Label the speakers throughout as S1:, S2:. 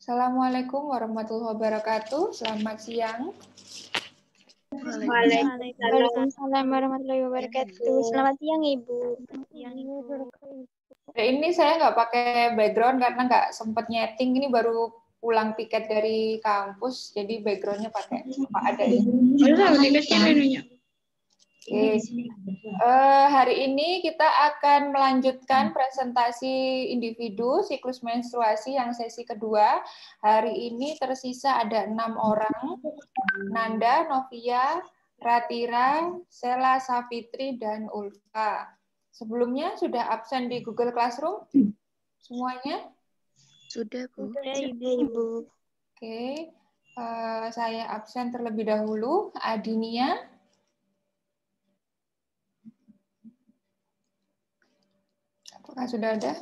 S1: Assalamualaikum warahmatullahi wabarakatuh. Selamat siang.
S2: Waalaikumsalam warahmatullahi wabarakatuh. Selamat siang, Ibu.
S1: Hari ini saya nggak pakai background karena nggak sempat nyeting. Ini baru pulang piket dari kampus, jadi backgroundnya pakai apa adanya. Oke. Hari ini kita akan melanjutkan presentasi individu siklus menstruasi yang sesi kedua. Hari ini tersisa ada 6 orang. Nanda, Novia, Ratira, Sela, Safitri, dan Ulfa. Sebelumnya sudah absen di Google Classroom? Semuanya?
S3: Sudah, Bu.
S2: Sudah, Ibu.
S1: Oke. Saya absen terlebih dahulu. Adinia? Apakah sudah ada?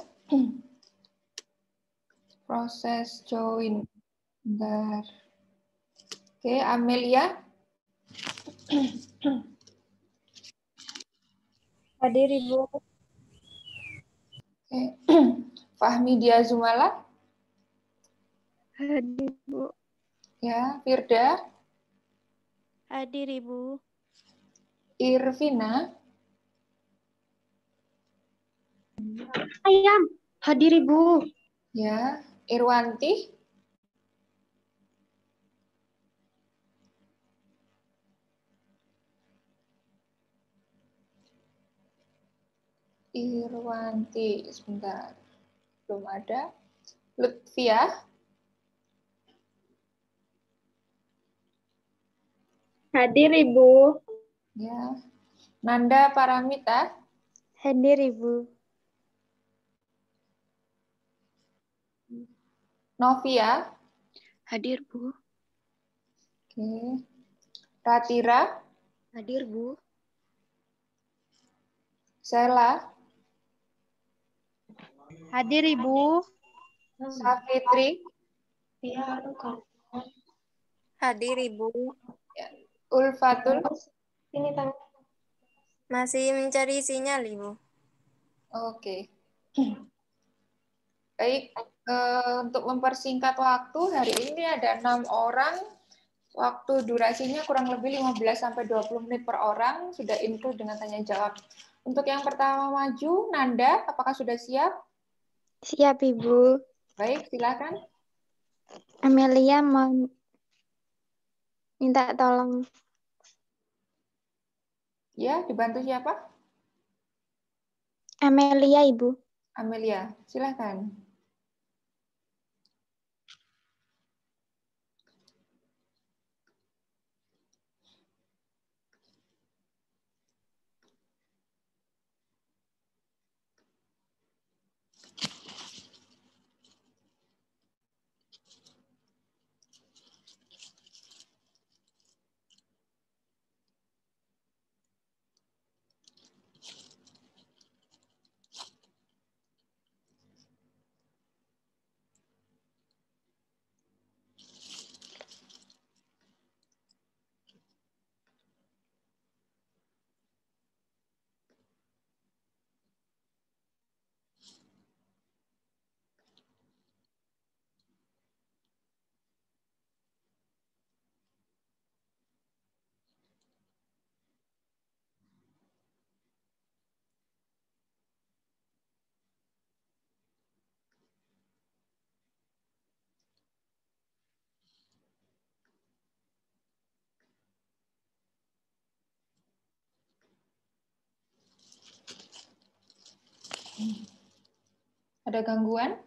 S1: Proses join. Bentar. Oke, Amelia?
S2: Hadir, Ibu.
S1: Oke. Fahmi Dia Zumala?
S2: Hadir, Ibu.
S1: Ya, Firda?
S2: Hadir, Ibu.
S1: Irvina?
S3: Ayam. Hadir, Ibu.
S1: Ya, Irwanti? Irwanti, sebentar. Belum ada. Lutfia?
S2: Hadir, Ibu.
S1: Ya. Nanda Paramita?
S2: Hadir, Ibu.
S1: Novia?
S3: Hadir, Bu.
S1: Oke. Ratira?
S3: Hadir, Bu.
S1: Sela?
S2: Hadir, Ibu.
S1: Safitri?
S2: Hadir, Ibu.
S1: Ya. Ulfatul?
S2: Masih mencari sinyal, Ibu.
S1: Oke. Baik, untuk mempersingkat waktu, hari ini ada 6 orang. Waktu durasinya kurang lebih 15-20 menit per orang, sudah include dengan tanya jawab. Untuk yang pertama maju, Nanda, apakah sudah siap?
S2: Siap, Ibu.
S1: Baik, silakan.
S2: Amelia mau minta tolong.
S1: Ya, dibantu siapa?
S2: Amelia, Ibu.
S1: Amelia, silakan. Ada gangguan?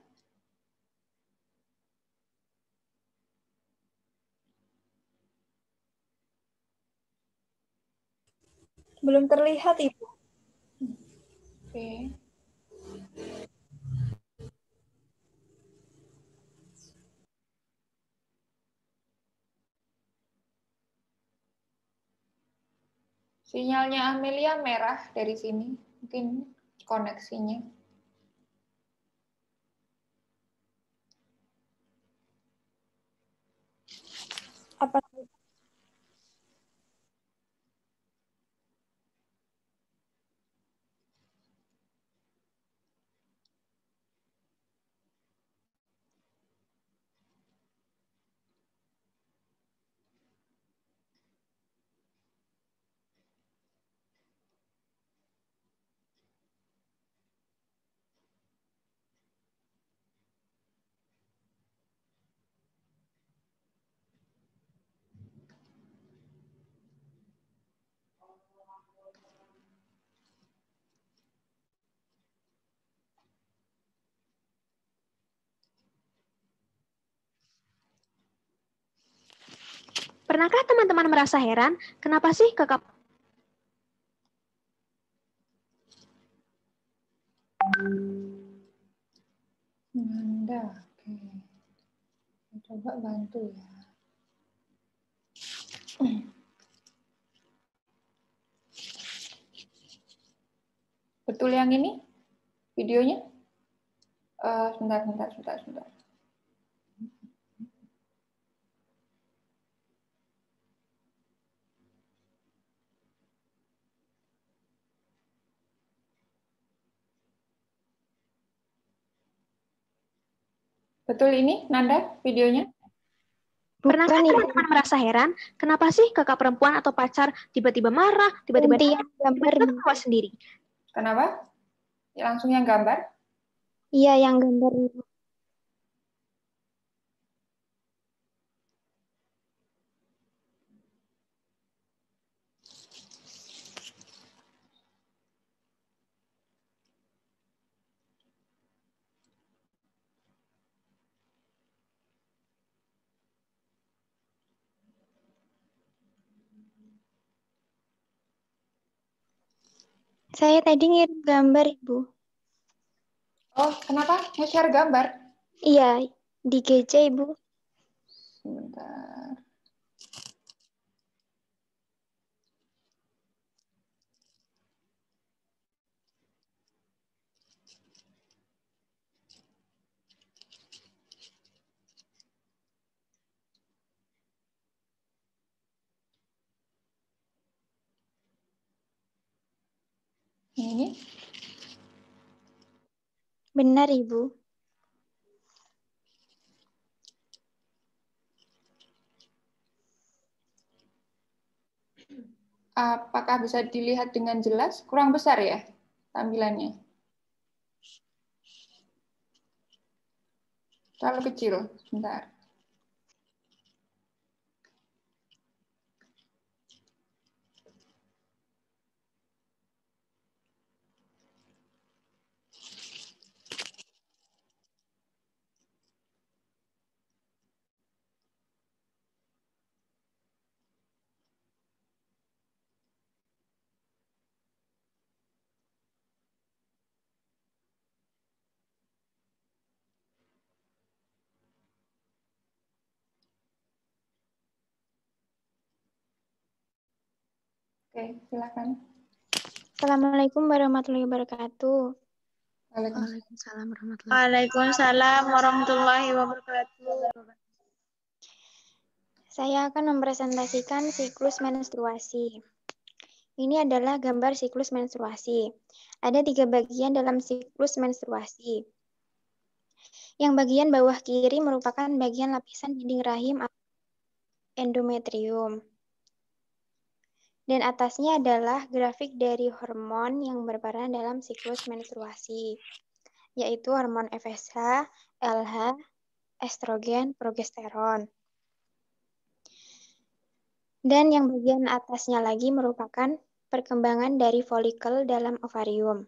S2: Belum terlihat, Ibu.
S1: Oke. Sinyalnya Amelia merah dari sini. Mungkin koneksinya.
S2: Apa? Pernahkah teman-teman merasa heran, kenapa sih kakak
S1: Nanda, oke. Coba bantu ya. Betul yang ini? Videonya? Sebentar. Betul ini, Nanda, videonya?
S2: Pernahkah teman-teman merasa heran, kenapa sih kakak perempuan atau pacar tiba-tiba marah, tiba-tiba gambar ketawa sendiri?
S1: Kenapa? Ya, langsung yang gambar?
S2: Iya, yang gambar itu. Saya tadi ngirim gambar, Ibu.
S1: Oh, kenapa? Nge-share gambar?
S2: Iya, di GC, Ibu.
S1: Sebentar. Ini?
S2: Benar, Ibu.
S1: Apakah bisa dilihat dengan jelas? Kurang besar ya tampilannya? Terlalu kecil. Sebentar. Oke, silakan.
S2: Assalamualaikum warahmatullahi wabarakatuh.
S3: Waalaikumsalam warahmatullahi
S2: Waalaikumsalam warahmatullahi wabarakatuh. Saya akan mempresentasikan siklus menstruasi. Ini adalah gambar siklus menstruasi. Ada 3 bagian dalam siklus menstruasi. Yang bagian bawah kiri merupakan bagian lapisan dinding rahim atau endometrium. Dan atasnya adalah grafik dari hormon yang berperan dalam siklus menstruasi, yaitu hormon FSH, LH, estrogen, progesteron. Dan yang bagian atasnya lagi merupakan perkembangan dari folikel dalam ovarium.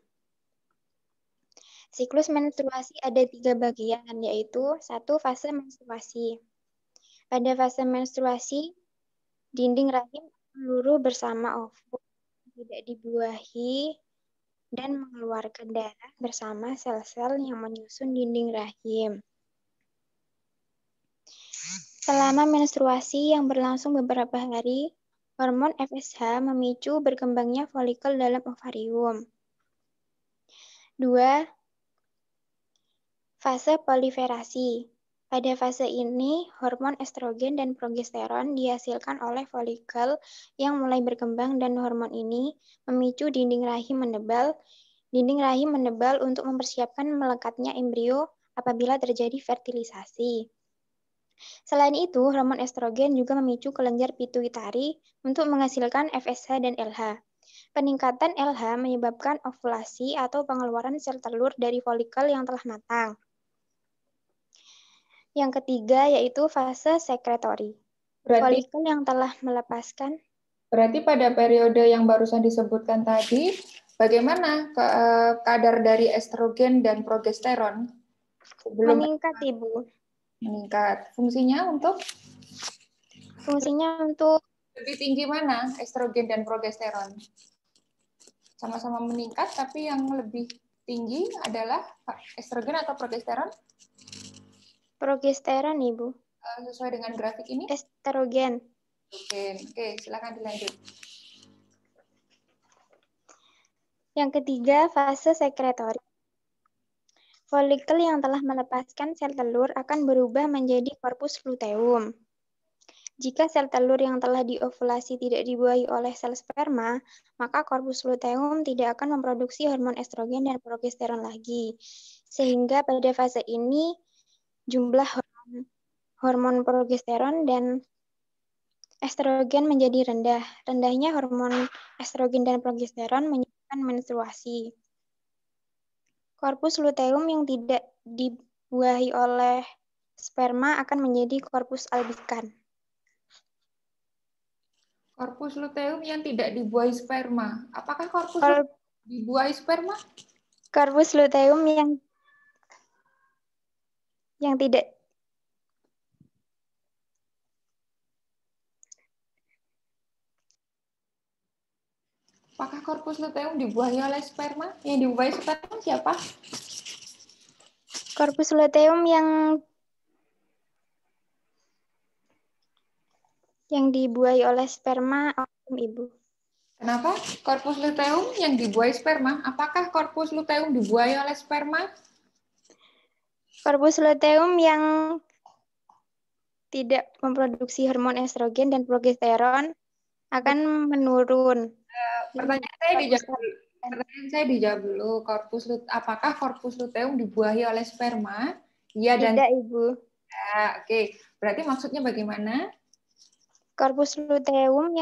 S2: Siklus menstruasi ada 3 bagian, yaitu 1. Fase menstruasi. Pada fase menstruasi, dinding rahim meluru bersama ovum, tidak dibuahi, dan mengeluarkan darah bersama sel-sel yang menyusun dinding rahim. Selama menstruasi yang berlangsung beberapa hari, hormon FSH memicu berkembangnya folikel dalam ovarium. 2. Fase proliferasi. Pada fase ini, hormon estrogen dan progesteron dihasilkan oleh folikel yang mulai berkembang dan hormon ini memicu dinding rahim menebal. Dinding rahim menebal untuk mempersiapkan melekatnya embrio apabila terjadi fertilisasi. Selain itu, hormon estrogen juga memicu kelenjar pituitari untuk menghasilkan FSH dan LH. Peningkatan LH menyebabkan ovulasi atau pengeluaran sel telur dari folikel yang telah matang. Yang ketiga yaitu fase sekretori. Folikel yang telah melepaskan.
S1: Berarti pada periode yang barusan disebutkan tadi, bagaimana kadar dari estrogen dan progesteron?
S2: Meningkat, Ibu.
S1: Meningkat. Fungsinya untuk?
S2: Fungsinya untuk
S1: Lebih tinggi mana estrogen dan progesteron? Sama-sama meningkat, tapi yang lebih tinggi adalah estrogen atau progesteron?
S2: progesteron, Ibu.
S1: Sesuai dengan grafik ini?
S2: Estrogen.
S1: Oke, silakan dilanjut.
S2: Yang ketiga, fase sekretori. Folikel yang telah melepaskan sel telur akan berubah menjadi korpus luteum. Jika sel telur yang telah diovulasi tidak dibuahi oleh sel sperma, maka korpus luteum tidak akan memproduksi hormon estrogen dan progesteron lagi. Sehingga pada fase ini jumlah hormon progesteron dan estrogen menjadi rendah. Rendahnya hormon estrogen dan progesteron menyebabkan menstruasi. Korpus luteum yang tidak dibuahi oleh sperma akan menjadi korpus albikan.
S1: Korpus luteum yang tidak dibuahi sperma. Apakah korpus luteum dibuahi sperma?
S2: Korpus luteum yang tidak
S1: Apakah korpus luteum dibuahi oleh sperma? Yang dibuahi sperma siapa?
S2: korpus luteum yang dibuahi oleh sperma, Ibu.
S1: Kenapa? Korpus luteum yang dibuahi sperma. Apakah korpus luteum dibuahi oleh sperma?
S2: Korpus luteum yang tidak memproduksi hormon estrogen dan progesteron akan menurun.
S1: Pertanyaan saya dijawab dulu. Apakah korpus luteum dibuahi oleh sperma? Iya dan
S2: tidak, Ibu.
S1: Ya, oke. Berarti maksudnya bagaimana?
S2: Korpus luteum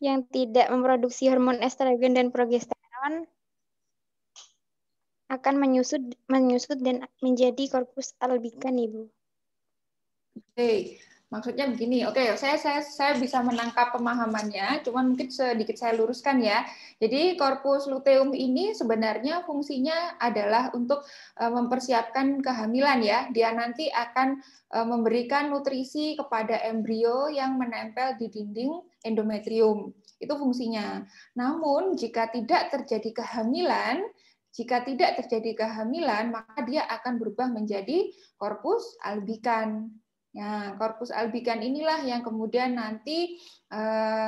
S2: yang tidak memproduksi hormon estrogen dan progesteron akan menyusut dan menjadi korpus albikan, Ibu.
S1: Oke, maksudnya begini. Oke, saya bisa menangkap pemahamannya, cuman mungkin sedikit saya luruskan ya. Jadi korpus luteum ini sebenarnya fungsinya adalah untuk mempersiapkan kehamilan ya. Dia nanti akan memberikan nutrisi kepada embrio yang menempel di dinding endometrium. Itu fungsinya. Namun jika tidak terjadi kehamilan, maka dia akan berubah menjadi korpus albikan. Ya, korpus albikan inilah yang kemudian nanti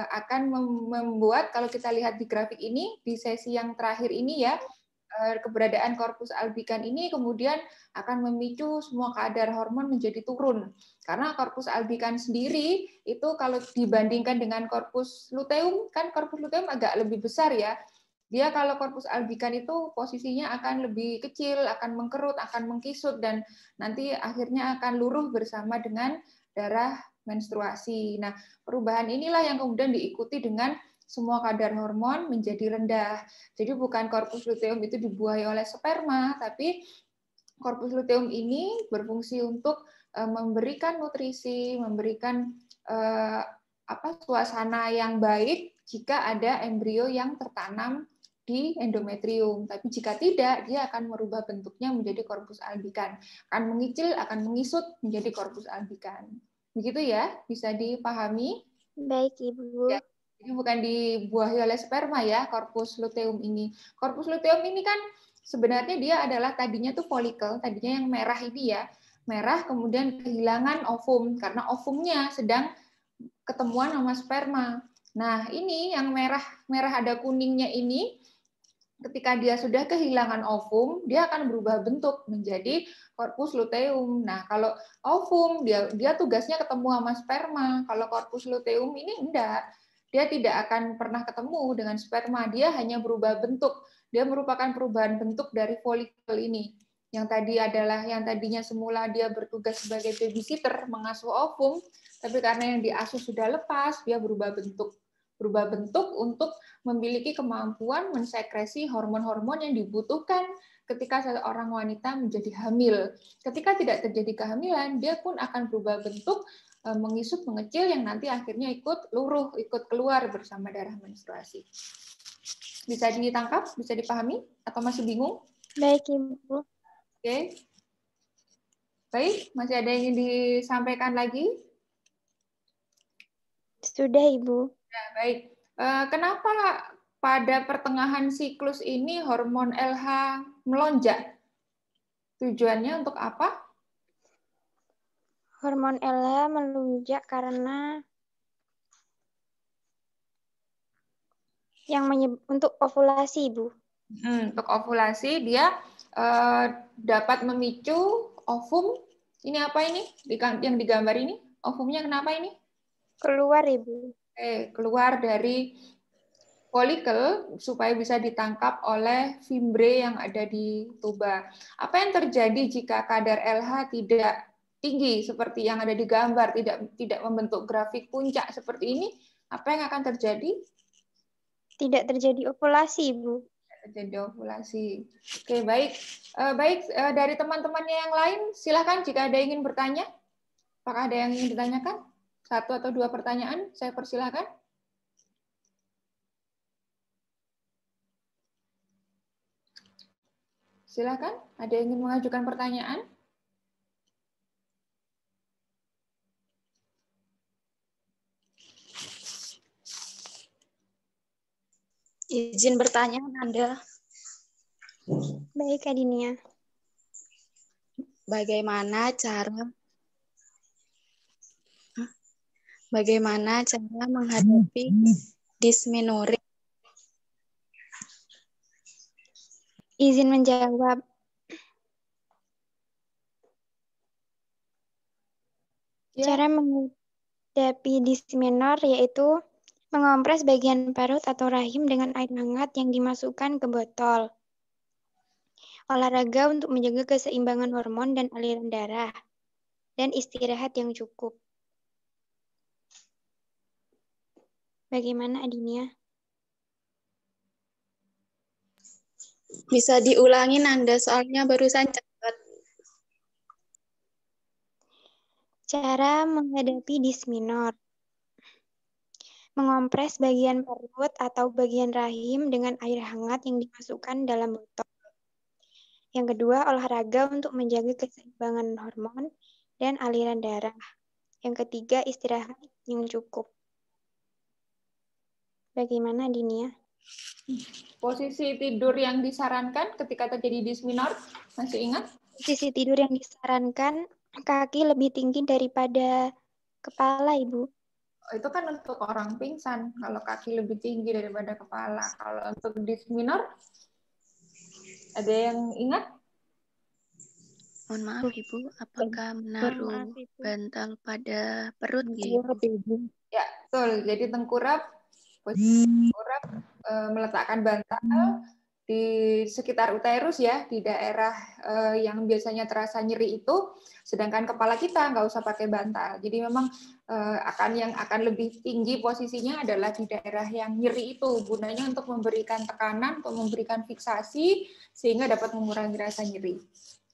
S1: akan membuat, kalau kita lihat di grafik ini, di sesi yang terakhir ini ya, keberadaan korpus albikan ini kemudian akan memicu semua kadar hormon menjadi turun. Karena korpus albikan sendiri itu kalau dibandingkan dengan korpus luteum, kan korpus luteum agak lebih besar ya. Dia kalau korpus albikan itu posisinya akan lebih kecil, akan mengkerut, akan mengkisut, dan nanti akhirnya akan luruh bersama dengan darah menstruasi. Nah, perubahan inilah yang kemudian diikuti dengan semua kadar hormon menjadi rendah. Jadi bukan korpus luteum itu dibuahi oleh sperma, tapi korpus luteum ini berfungsi untuk memberikan nutrisi, memberikan suasana yang baik jika ada embrio yang tertanam di endometrium. Tapi jika tidak, dia akan merubah bentuknya menjadi korpus albikan. Akan mengicil, akan mengisut menjadi korpus albikan. Begitu ya, bisa dipahami?
S2: Baik, Ibu.
S1: Ya, ini bukan dibuahi oleh sperma ya, korpus luteum ini. Korpus luteum ini kan sebenarnya dia adalah tadinya tuh folikel, tadinya yang merah ini ya. Merah kemudian kehilangan ovum, karena ovumnya sedang ketemuan sama sperma. Nah, ini yang merah ada kuningnya ini, ketika dia sudah kehilangan ovum, dia akan berubah bentuk menjadi korpus luteum. Nah, kalau ovum dia tugasnya ketemu sama sperma. Kalau korpus luteum ini enggak. Dia tidak akan pernah ketemu dengan sperma. Dia hanya berubah bentuk. Dia merupakan perubahan bentuk dari folikel ini. Yang tadinya semula dia bertugas sebagai babysitter mengasuh ovum, tapi karena yang diasuh sudah lepas, dia berubah bentuk untuk memiliki kemampuan mensekresi hormon-hormon yang dibutuhkan ketika seorang wanita menjadi hamil. Ketika tidak terjadi kehamilan, dia pun akan berubah bentuk, mengisut, mengecil, yang nanti akhirnya ikut luruh, ikut keluar bersama darah menstruasi. Bisa ditangkap? Bisa dipahami? Atau masih bingung?
S2: Baik, Ibu.
S1: Oke. Baik, masih ada yang ingin disampaikan lagi?
S2: Sudah, Ibu.
S1: Ya, baik. Kenapa pada pertengahan siklus ini hormon LH melonjak? Tujuannya untuk apa?
S2: Hormon LH melonjak karena untuk ovulasi, Ibu.
S1: Untuk ovulasi dia dapat memicu ovum. Ini apa ini? Yang digambar ini? Ovumnya kenapa ini?
S2: Keluar, Ibu.
S1: Keluar dari folikel supaya bisa ditangkap oleh fimbre yang ada di tuba. Apa yang terjadi jika kadar LH tidak tinggi seperti yang ada di gambar, tidak membentuk grafik puncak seperti ini? Apa yang akan terjadi?
S2: Tidak terjadi ovulasi, Ibu.
S1: Terjadi ovulasi. Oke, baik. Dari teman-temannya yang lain, silakan jika ada yang ingin bertanya. Apakah ada yang ingin ditanyakan? 1 atau 2 pertanyaan, saya persilakan. Silakan, ada yang ingin mengajukan pertanyaan?
S3: Izin bertanya, Nanda.
S2: Baik, Adinia.
S3: Bagaimana cara menghadapi dysmenorrhea?
S2: Izin menjawab.
S1: Ya.
S2: Cara menghadapi dysmenor yaitu mengompres bagian perut atau rahim dengan air hangat yang dimasukkan ke botol. Olahraga untuk menjaga keseimbangan hormon dan aliran darah. Dan istirahat yang cukup. Bagaimana, Adinia?
S3: Bisa diulangi, Nanda, soalnya barusan cepat.
S2: Cara menghadapi dysmenor. Mengompres bagian perut atau bagian rahim dengan air hangat yang dimasukkan dalam botol. Yang kedua, olahraga untuk menjaga keseimbangan hormon dan aliran darah. Yang ketiga, istirahat yang cukup. Bagaimana, Dinia?
S1: Posisi tidur yang disarankan ketika terjadi dysmenor, masih ingat?
S2: Posisi tidur yang disarankan, kaki lebih tinggi daripada kepala, Ibu.
S1: Itu kan untuk orang pingsan, kalau kaki lebih tinggi daripada kepala. Kalau untuk dysmenor, ada yang ingat?
S3: Mohon maaf, Ibu, apakah menaruh bantal pada perut? Ibu?
S1: Ya, betul. Jadi tengkurap, meletakkan bantal di sekitar uterus ya, di daerah yang biasanya terasa nyeri itu, sedangkan kepala kita nggak usah pakai bantal. Jadi memang yang akan lebih tinggi posisinya adalah di daerah yang nyeri itu, gunanya untuk memberikan tekanan, untuk memberikan fiksasi sehingga dapat mengurangi rasa nyeri.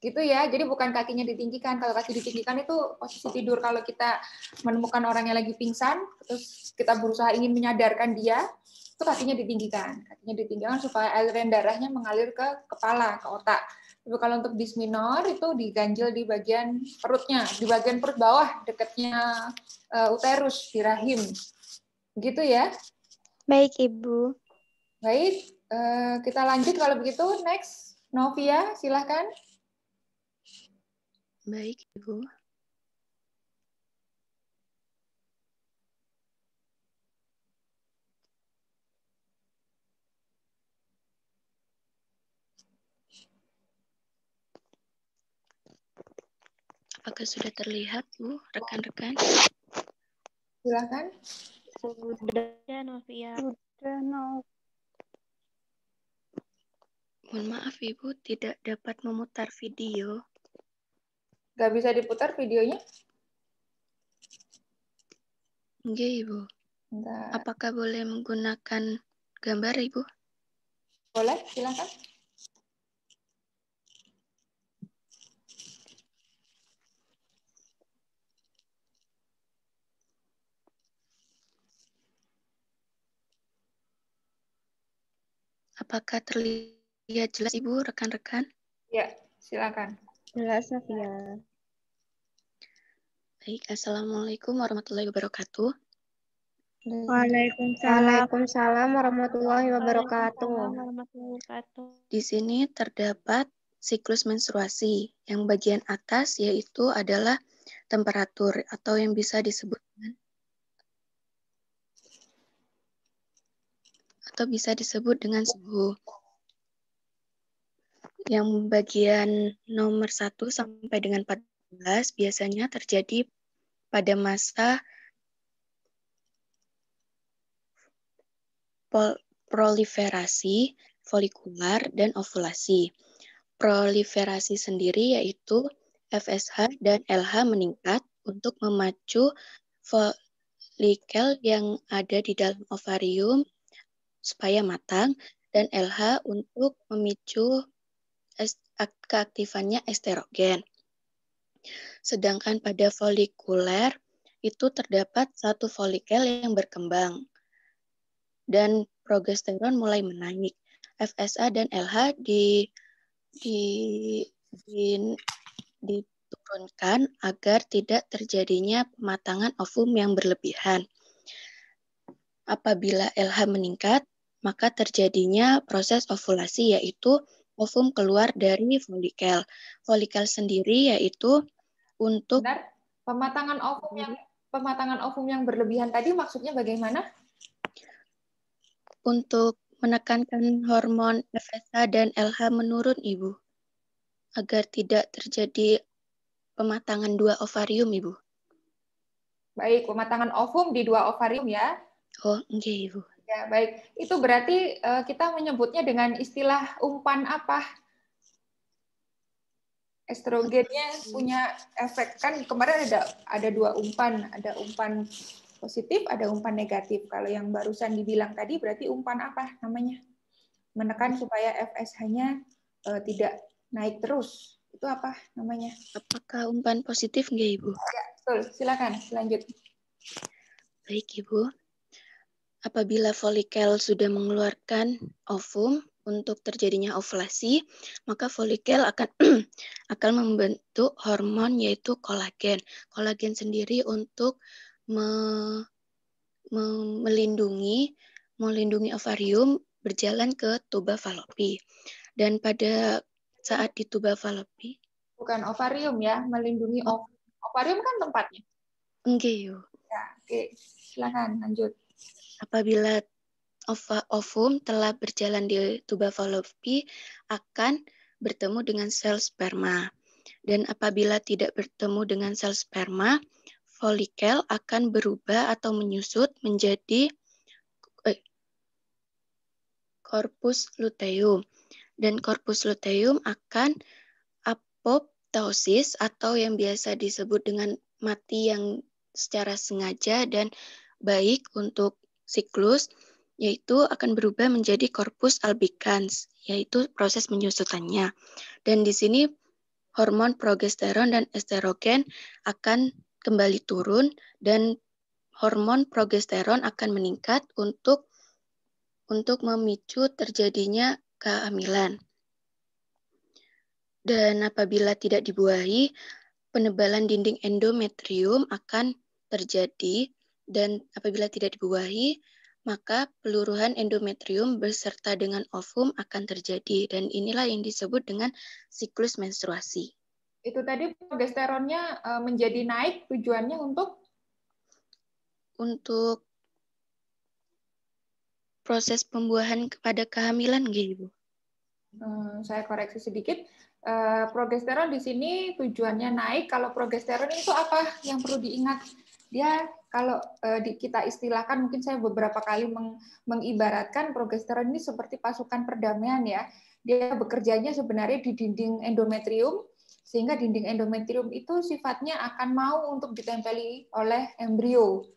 S1: Gitu ya. Jadi bukan kakinya ditinggikan. Kalau kaki ditinggikan itu posisi tidur. Kalau kita menemukan orang yang lagi pingsan, terus kita berusaha ingin menyadarkan dia, itu kakinya ditinggikan. Kakinya ditinggikan supaya aliran darahnya mengalir ke kepala, ke otak. Tapi kalau untuk dysmenor itu diganjel di bagian perutnya, di bagian perut bawah, dekatnya uterus, di rahim. Gitu ya.
S2: Baik, Ibu.
S1: Baik, kita lanjut kalau begitu. Next, Novia, silahkan.
S3: Baik, Ibu. Apakah sudah terlihat, Bu, rekan-rekan?
S1: Silahkan.
S3: Sudah, Novia. Mohon maaf, Ibu, tidak dapat memutar video.
S1: Nggak bisa diputar videonya?
S3: Enggak, Ibu.
S1: Enggak.
S3: Apakah boleh menggunakan gambar, Ibu?
S1: Boleh, silakan.
S3: Apakah terlihat jelas, Ibu, rekan-rekan?
S1: Ya, silakan.
S2: Jelas, Novia.
S3: Baik, Assalamualaikum warahmatullahi wabarakatuh.
S2: Waalaikumsalam warahmatullahi wabarakatuh.
S4: Waalaikumsalam warahmatullahi wabarakatuh.
S3: Di sini terdapat siklus menstruasi. Yang bagian atas yaitu adalah temperatur atau yang bisa disebut dengan suhu. Yang bagian nomor 1 sampai dengan 14 biasanya terjadi pada masa proliferasi, folikular, dan ovulasi. Proliferasi sendiri yaitu FSH dan LH meningkat untuk memacu folikel yang ada di dalam ovarium supaya matang, dan LH untuk memicu keaktifannya estrogen. Sedangkan pada folikuler itu terdapat satu folikel yang berkembang dan progesteron mulai menaik. FSH dan LH diturunkan agar tidak terjadinya pematangan ovum yang berlebihan. Apabila LH meningkat, maka terjadinya proses ovulasi, yaitu ovum keluar dari folikel. Folikel sendiri yaitu untuk
S1: pematangan ovum yang berlebihan tadi maksudnya bagaimana?
S3: Untuk menekankan hormon FSH dan LH menurun, Ibu, agar tidak terjadi pematangan dua ovarium, Ibu.
S1: Baik, pematangan ovum di dua ovarium ya.
S3: Oh, enggak, Ibu.
S1: Ya, baik. Itu berarti kita menyebutnya dengan istilah umpan apa? Estrogennya punya efek, kan kemarin ada dua umpan, ada umpan positif, ada umpan negatif. Kalau yang barusan dibilang tadi berarti umpan apa namanya? Menekan supaya FSH-nya tidak naik terus. Itu apa namanya?
S3: Apakah umpan positif enggak, Ibu?
S1: Ya, betul. Silakan lanjut.
S3: Baik, Ibu. Apabila folikel sudah mengeluarkan ovum untuk terjadinya ovulasi, maka folikel akan membentuk hormon yaitu kolagen. Kolagen sendiri untuk melindungi ovarium berjalan ke tuba falopi. Dan pada saat di tuba falopi,
S1: bukan ovarium ya, melindungi ovum. Ovarium kan tempatnya.
S3: Enggak, yuk.
S1: Ya, oke. Silakan lanjut.
S3: Apabila ovum telah berjalan di tuba falopi akan bertemu dengan sel sperma. Dan apabila tidak bertemu dengan sel sperma, folikel akan berubah atau menyusut menjadi corpus luteum. Dan corpus luteum akan apoptosis atau yang biasa disebut dengan mati yang secara sengaja dan baik untuk siklus, yaitu akan berubah menjadi corpus albicans, yaitu proses menyusutannya. Dan di sini hormon progesteron dan estrogen akan kembali turun dan hormon progesteron akan meningkat untuk memicu terjadinya kehamilan. Dan apabila tidak dibuahi, penebalan dinding endometrium akan terjadi, dan apabila tidak dibuahi, maka peluruhan endometrium beserta dengan ovum akan terjadi, dan inilah yang disebut dengan siklus menstruasi.
S1: Itu tadi progesteronnya menjadi naik tujuannya untuk proses pembuahan kepada kehamilan, gitu. Saya koreksi sedikit. Progesteron di sini tujuannya naik. Kalau progesteron itu apa yang perlu diingat? Dia kalau kita istilahkan, mungkin saya beberapa kali mengibaratkan progesteron ini seperti pasukan perdamaian ya. Dia bekerjanya sebenarnya di dinding endometrium, sehingga dinding endometrium itu sifatnya akan mau untuk ditempeli oleh embrio.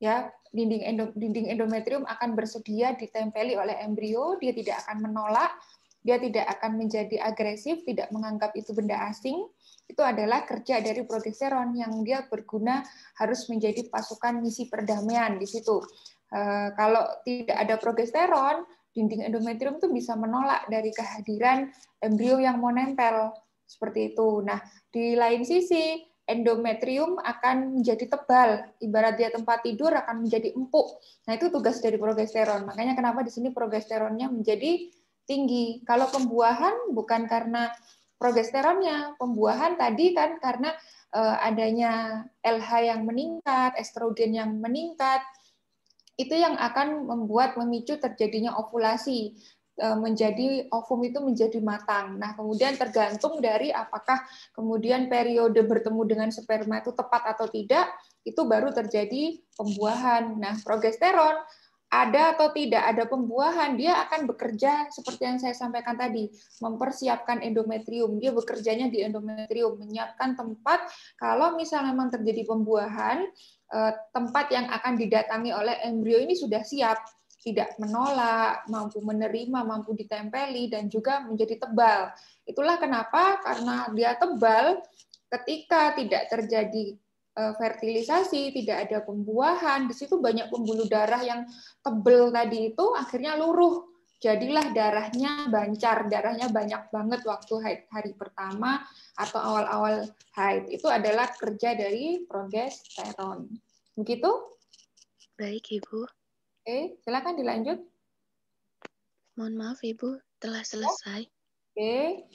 S1: Ya, dinding endometrium akan bersedia ditempeli oleh embrio, dia tidak akan menolak. Dia tidak akan menjadi agresif, tidak menganggap itu benda asing. Itu adalah kerja dari progesteron yang dia berguna harus menjadi pasukan misi perdamaian di situ. Kalau tidak ada progesteron, dinding endometrium itu bisa menolak dari kehadiran embrio yang mau nempel seperti itu. Nah, di lain sisi, endometrium akan menjadi tebal, ibarat dia tempat tidur akan menjadi empuk. Nah, itu tugas dari progesteron. Makanya kenapa di sini progesteronnya menjadi tinggi. Kalau pembuahan bukan karena progesteronnya, pembuahan tadi kan karena adanya LH yang meningkat, estrogen yang meningkat, itu yang akan membuat memicu terjadinya ovulasi, menjadi ovum itu menjadi matang. Nah, kemudian tergantung dari apakah kemudian periode bertemu dengan sperma itu tepat atau tidak, itu baru terjadi pembuahan. Nah, progesteron ada atau tidak ada pembuahan, dia akan bekerja seperti yang saya sampaikan tadi, mempersiapkan endometrium. Dia bekerjanya di endometrium, menyiapkan tempat kalau misalnya memang terjadi pembuahan, tempat yang akan didatangi oleh embrio ini sudah siap, tidak menolak, mampu menerima, mampu ditempeli, dan juga menjadi tebal. Itulah kenapa, karena dia tebal, ketika tidak terjadi fertilisasi, tidak ada pembuahan, di situ banyak pembuluh darah yang tebal tadi itu akhirnya luruh. Jadilah darahnya bancar, darahnya banyak banget waktu haid hari pertama atau awal-awal haid. Itu adalah kerja dari progesteron. Begitu?
S3: Baik, Ibu.
S1: Oke, silakan dilanjut.
S3: Mohon maaf, Ibu, telah selesai.
S1: Oke,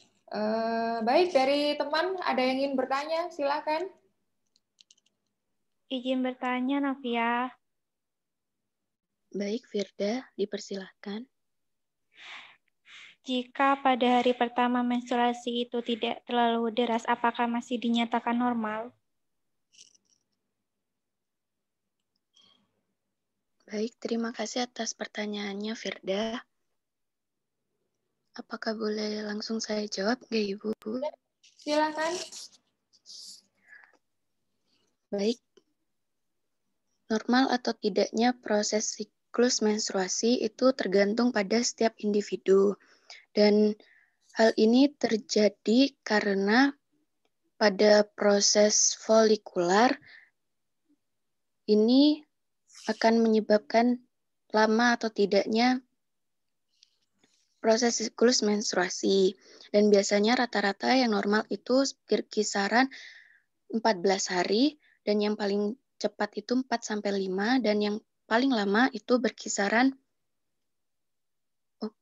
S1: baik, dari teman ada yang ingin bertanya, silakan.
S4: Izin bertanya, Novia.
S3: Baik, Firda, dipersilahkan.
S4: Jika pada hari pertama menstruasi itu tidak terlalu deras, apakah masih dinyatakan normal?
S3: Baik, terima kasih atas pertanyaannya, Firda. Apakah boleh langsung saya jawab, nggak, Ibu?
S1: Silakan.
S3: Baik. Normal atau tidaknya proses siklus menstruasi itu tergantung pada setiap individu. Dan hal ini terjadi karena pada proses folikular ini akan menyebabkan lama atau tidaknya proses siklus menstruasi. Dan biasanya rata-rata yang normal itu berkisaran 14 hari dan yang paling cepat itu 4-5 dan yang paling lama itu berkisaran,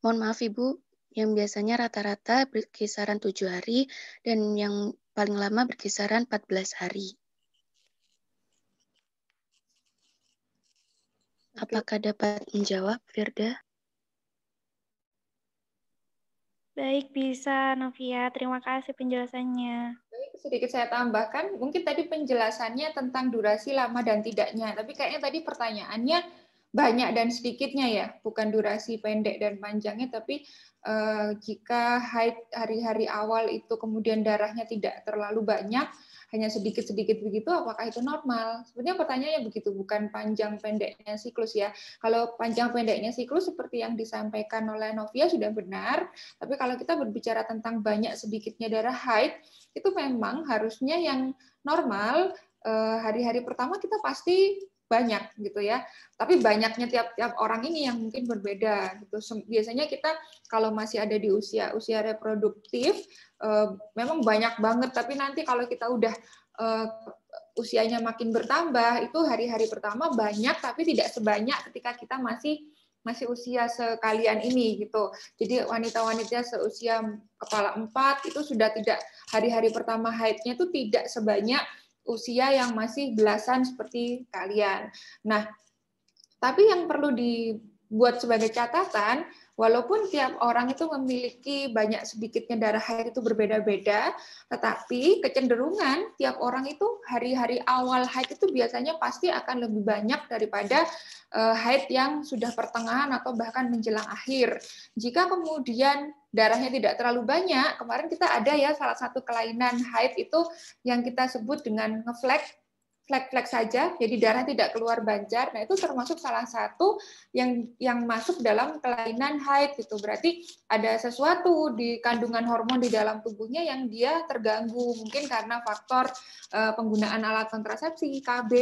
S3: mohon maaf Ibu, yang biasanya rata-rata berkisaran 7 hari dan yang paling lama berkisaran 14 hari. Apakah dapat menjawab, Firda?
S4: Baik, bisa, Novia. Terima kasih penjelasannya.
S1: Sedikit saya tambahkan, mungkin tadi penjelasannya tentang durasi lama dan tidaknya, tapi kayaknya tadi pertanyaannya banyak dan sedikitnya ya, bukan durasi pendek dan panjangnya, tapi jika haid hari-hari awal itu kemudian darahnya tidak terlalu banyak, hanya sedikit-sedikit begitu, apakah itu normal? Sebenarnya pertanyaannya begitu, bukan panjang pendeknya siklus ya. Kalau panjang pendeknya siklus seperti yang disampaikan oleh Novia sudah benar, tapi kalau kita berbicara tentang banyak sedikitnya darah haid, itu memang harusnya yang normal hari-hari pertama kita pasti banyak gitu ya. Tapi banyaknya tiap-tiap orang ini yang mungkin berbeda gitu. Biasanya kita kalau masih ada di usia reproduktif memang banyak banget, tapi nanti kalau kita udah usianya makin bertambah itu hari-hari pertama banyak tapi tidak sebanyak ketika kita masih usia sekalian ini gitu. Jadi wanita-wanita seusia kepala 4 itu sudah tidak, hari-hari pertama haidnya itu tidak sebanyak usia yang masih belasan seperti kalian. Nah, tapi yang perlu dibuat sebagai catatan, walaupun tiap orang itu memiliki banyak sedikitnya darah haid itu berbeda-beda, tetapi kecenderungan tiap orang itu hari-hari awal haid itu biasanya pasti akan lebih banyak daripada haid yang sudah pertengahan atau bahkan menjelang akhir. Jika kemudian darahnya tidak terlalu banyak, kemarin kita ada ya salah satu kelainan haid itu yang kita sebut dengan ngeflek, flek-flek saja, jadi darah tidak keluar banjar. Nah, itu termasuk salah satu yang masuk dalam kelainan haid gitu. Berarti ada sesuatu di kandungan hormon di dalam tubuhnya yang dia terganggu, mungkin karena faktor penggunaan alat kontrasepsi, KB,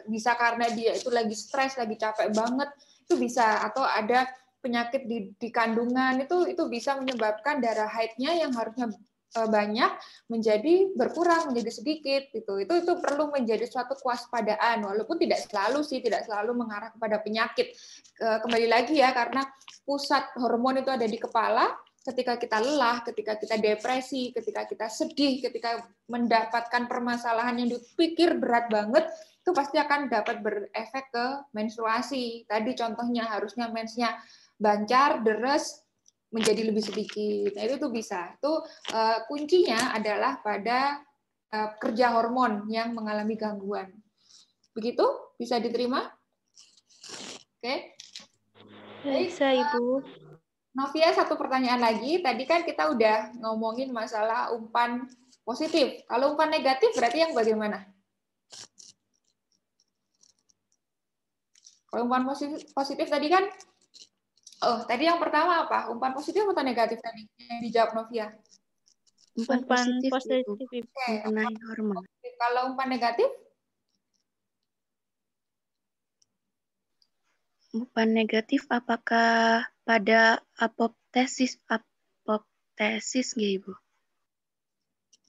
S1: bisa karena dia itu lagi stres, lagi capek banget, itu bisa, atau ada penyakit di kandungan itu bisa menyebabkan darah haidnya yang harusnya banyak menjadi berkurang, menjadi sedikit gitu. Itu perlu menjadi suatu kewaspadaan, walaupun tidak selalu mengarah kepada penyakit. Kembali lagi ya, karena pusat hormon itu ada di kepala. Ketika kita lelah, ketika kita depresi, ketika kita sedih, ketika mendapatkan permasalahan yang dipikir berat banget, itu pasti akan dapat berefek ke menstruasi. Tadi contohnya harusnya mensnya bancar, deres, menjadi lebih sedikit. Nah, itu bisa. Itu kuncinya adalah pada kerja hormon yang mengalami gangguan. Begitu? Bisa diterima? Oke.
S4: Bisa, Ibu.
S1: Novia, satu pertanyaan lagi. Tadi kan kita udah ngomongin masalah umpan positif. Kalau umpan negatif berarti yang bagaimana? Kalau umpan positif tadi kan, tadi yang pertama apa? Umpan positif atau negatif tadi? Yang dijawab Novia.
S3: Umpan positif, Ibu.
S4: Ibu.
S3: Mengenai hormon.
S1: Kalau umpan negatif?
S3: Umpan negatif apakah pada apoptosis nggak, Ibu?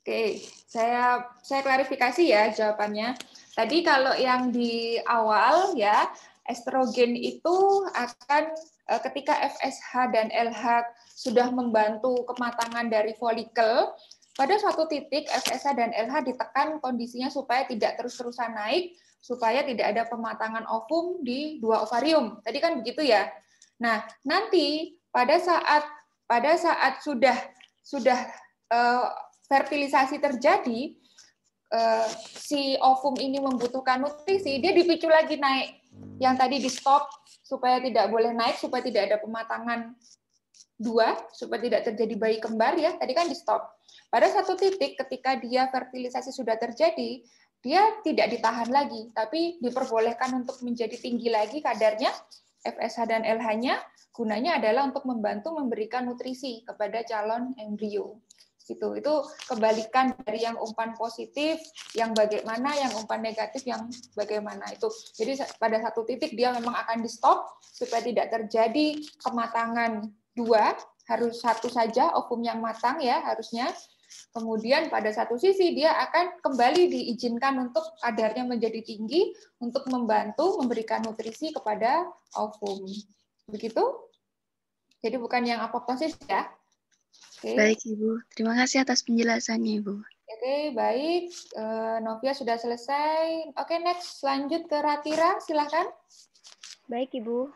S1: Oke, saya klarifikasi ya jawabannya. Tadi kalau yang di awal ya, estrogen itu akan ketika FSH dan LH sudah membantu kematangan dari folikel, pada suatu titik FSH dan LH ditekan kondisinya supaya tidak terus-terusan naik, supaya tidak ada pematangan ovum di 2 ovarium. Tadi kan begitu ya. Nah, nanti pada saat sudah fertilisasi terjadi, si ovum ini membutuhkan nutrisi, dia dipicu lagi naik. Yang tadi di stop supaya tidak boleh naik, supaya tidak ada pematangan 2, supaya tidak terjadi bayi kembar ya. Tadi kan di stop. Pada satu titik ketika dia fertilisasi sudah terjadi, dia tidak ditahan lagi, tapi diperbolehkan untuk menjadi tinggi lagi kadarnya FSH dan LH-nya. Gunanya adalah untuk membantu memberikan nutrisi kepada calon embrio. Gitu. Itu kebalikan dari yang umpan positif, yang bagaimana, yang umpan negatif, yang bagaimana itu. Jadi pada satu titik dia memang akan di stop supaya tidak terjadi kematangan 2, harus 1 saja ovum yang matang ya harusnya. Kemudian pada satu sisi dia akan kembali diizinkan untuk kadarnya menjadi tinggi untuk membantu memberikan nutrisi kepada ovum. Begitu? Jadi bukan yang apoptosis ya. Okay.
S3: Baik, Ibu. Terima kasih atas penjelasannya, Ibu.
S1: Oke, baik. Novia sudah selesai. Oke, next. Lanjut ke Ratira, silakan.
S2: Baik, Ibu.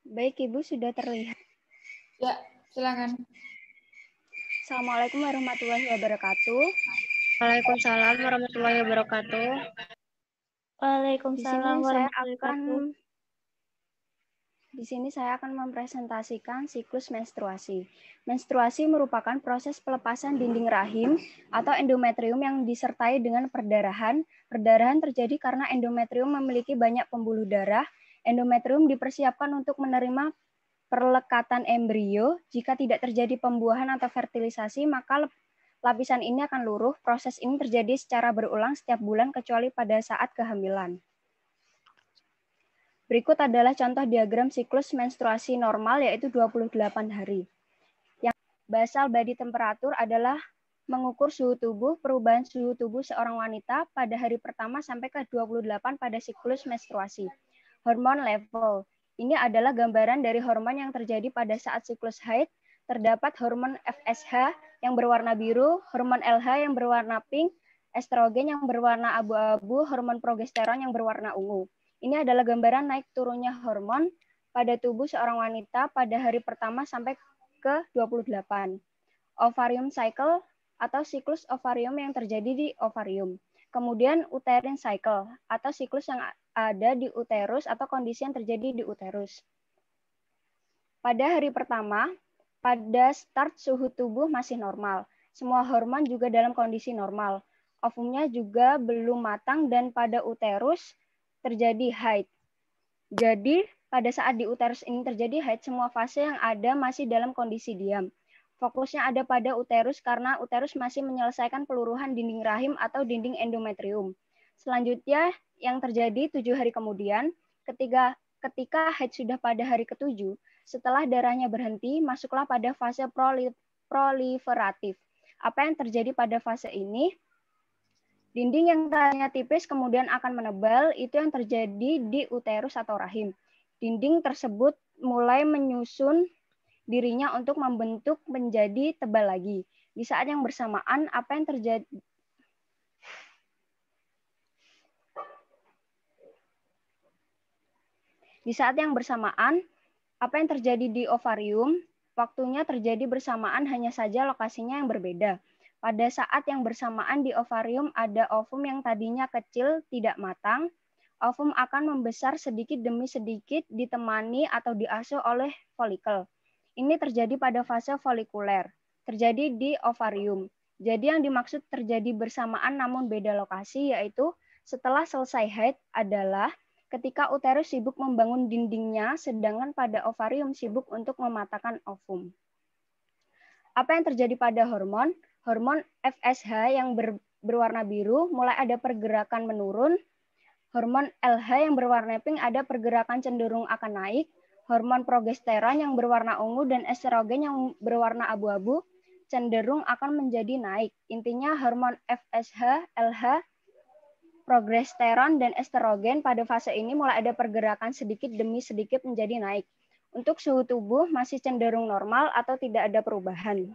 S2: Baik, Ibu, sudah terlihat.
S1: Ya, silakan.
S2: Assalamualaikum warahmatullahi wabarakatuh.
S5: Waalaikumsalam warahmatullahi wabarakatuh.
S4: Waalaikumsalam warahmatullahi wabarakatuh.
S2: Di sini saya akan mempresentasikan siklus menstruasi. Menstruasi merupakan proses pelepasan dinding rahim atau endometrium yang disertai dengan perdarahan. Perdarahan terjadi karena endometrium memiliki banyak pembuluh darah. Endometrium dipersiapkan untuk menerima perlekatan embrio. Jika tidak terjadi pembuahan atau fertilisasi, maka lapisan ini akan luruh. Proses ini terjadi secara berulang setiap bulan kecuali pada saat kehamilan. Berikut adalah contoh diagram siklus menstruasi normal, yaitu 28 hari. Yang basal body temperature adalah mengukur suhu tubuh, perubahan suhu tubuh seorang wanita pada hari pertama sampai ke 28 pada siklus menstruasi. Hormon level. Ini adalah gambaran dari hormon yang terjadi pada saat siklus haid. Terdapat hormon FSH yang berwarna biru, hormon LH yang berwarna pink, estrogen yang berwarna abu-abu, hormon progesteron yang berwarna ungu.
S6: Ini adalah gambaran naik turunnya hormon pada tubuh seorang wanita pada hari pertama sampai ke 28. Ovarium cycle atau siklus ovarium yang terjadi di ovarium. Kemudian uterine cycle atau siklus yang ada di uterus atau kondisi yang terjadi di uterus. Pada hari pertama, pada start suhu tubuh masih normal. Semua hormon juga dalam kondisi normal. Ovumnya juga belum matang dan pada uterus terjadi haid. Jadi, pada saat di uterus ini terjadi haid, semua fase yang ada masih dalam kondisi diam. Fokusnya ada pada uterus karena uterus masih menyelesaikan peluruhan dinding rahim atau dinding endometrium. Selanjutnya, yang terjadi 7 hari kemudian, ketika haid sudah pada hari ke-7, setelah darahnya berhenti, masuklah pada fase proliferatif. Apa yang terjadi pada fase ini? Dinding yang tadinya tipis kemudian akan menebal, itu yang terjadi di uterus atau rahim. Dinding tersebut mulai menyusun dirinya untuk membentuk menjadi tebal lagi. Di saat yang bersamaan, apa yang terjadi? Di saat yang bersamaan, apa yang terjadi di ovarium? Waktunya terjadi bersamaan, hanya saja lokasinya yang berbeda. Pada saat yang bersamaan di ovarium ada ovum yang tadinya kecil, tidak matang. Ovum akan membesar sedikit demi sedikit ditemani atau diasuh oleh folikel. Ini terjadi pada fase folikuler, terjadi di ovarium. Jadi yang dimaksud terjadi bersamaan namun beda lokasi, yaitu setelah selesai haid adalah ketika uterus sibuk membangun dindingnya, sedangkan pada ovarium sibuk untuk mematangkan ovum. Apa yang terjadi pada hormon? Hormon FSH yang berwarna biru mulai ada pergerakan menurun. Hormon LH yang berwarna pink ada pergerakan cenderung akan naik. Hormon progesteron yang berwarna ungu dan estrogen yang berwarna abu-abu cenderung akan menjadi naik. Intinya hormon FSH, LH, progesteron, dan estrogen pada fase ini mulai ada pergerakan sedikit demi sedikit menjadi naik. Untuk suhu tubuh masih cenderung normal atau tidak ada perubahan.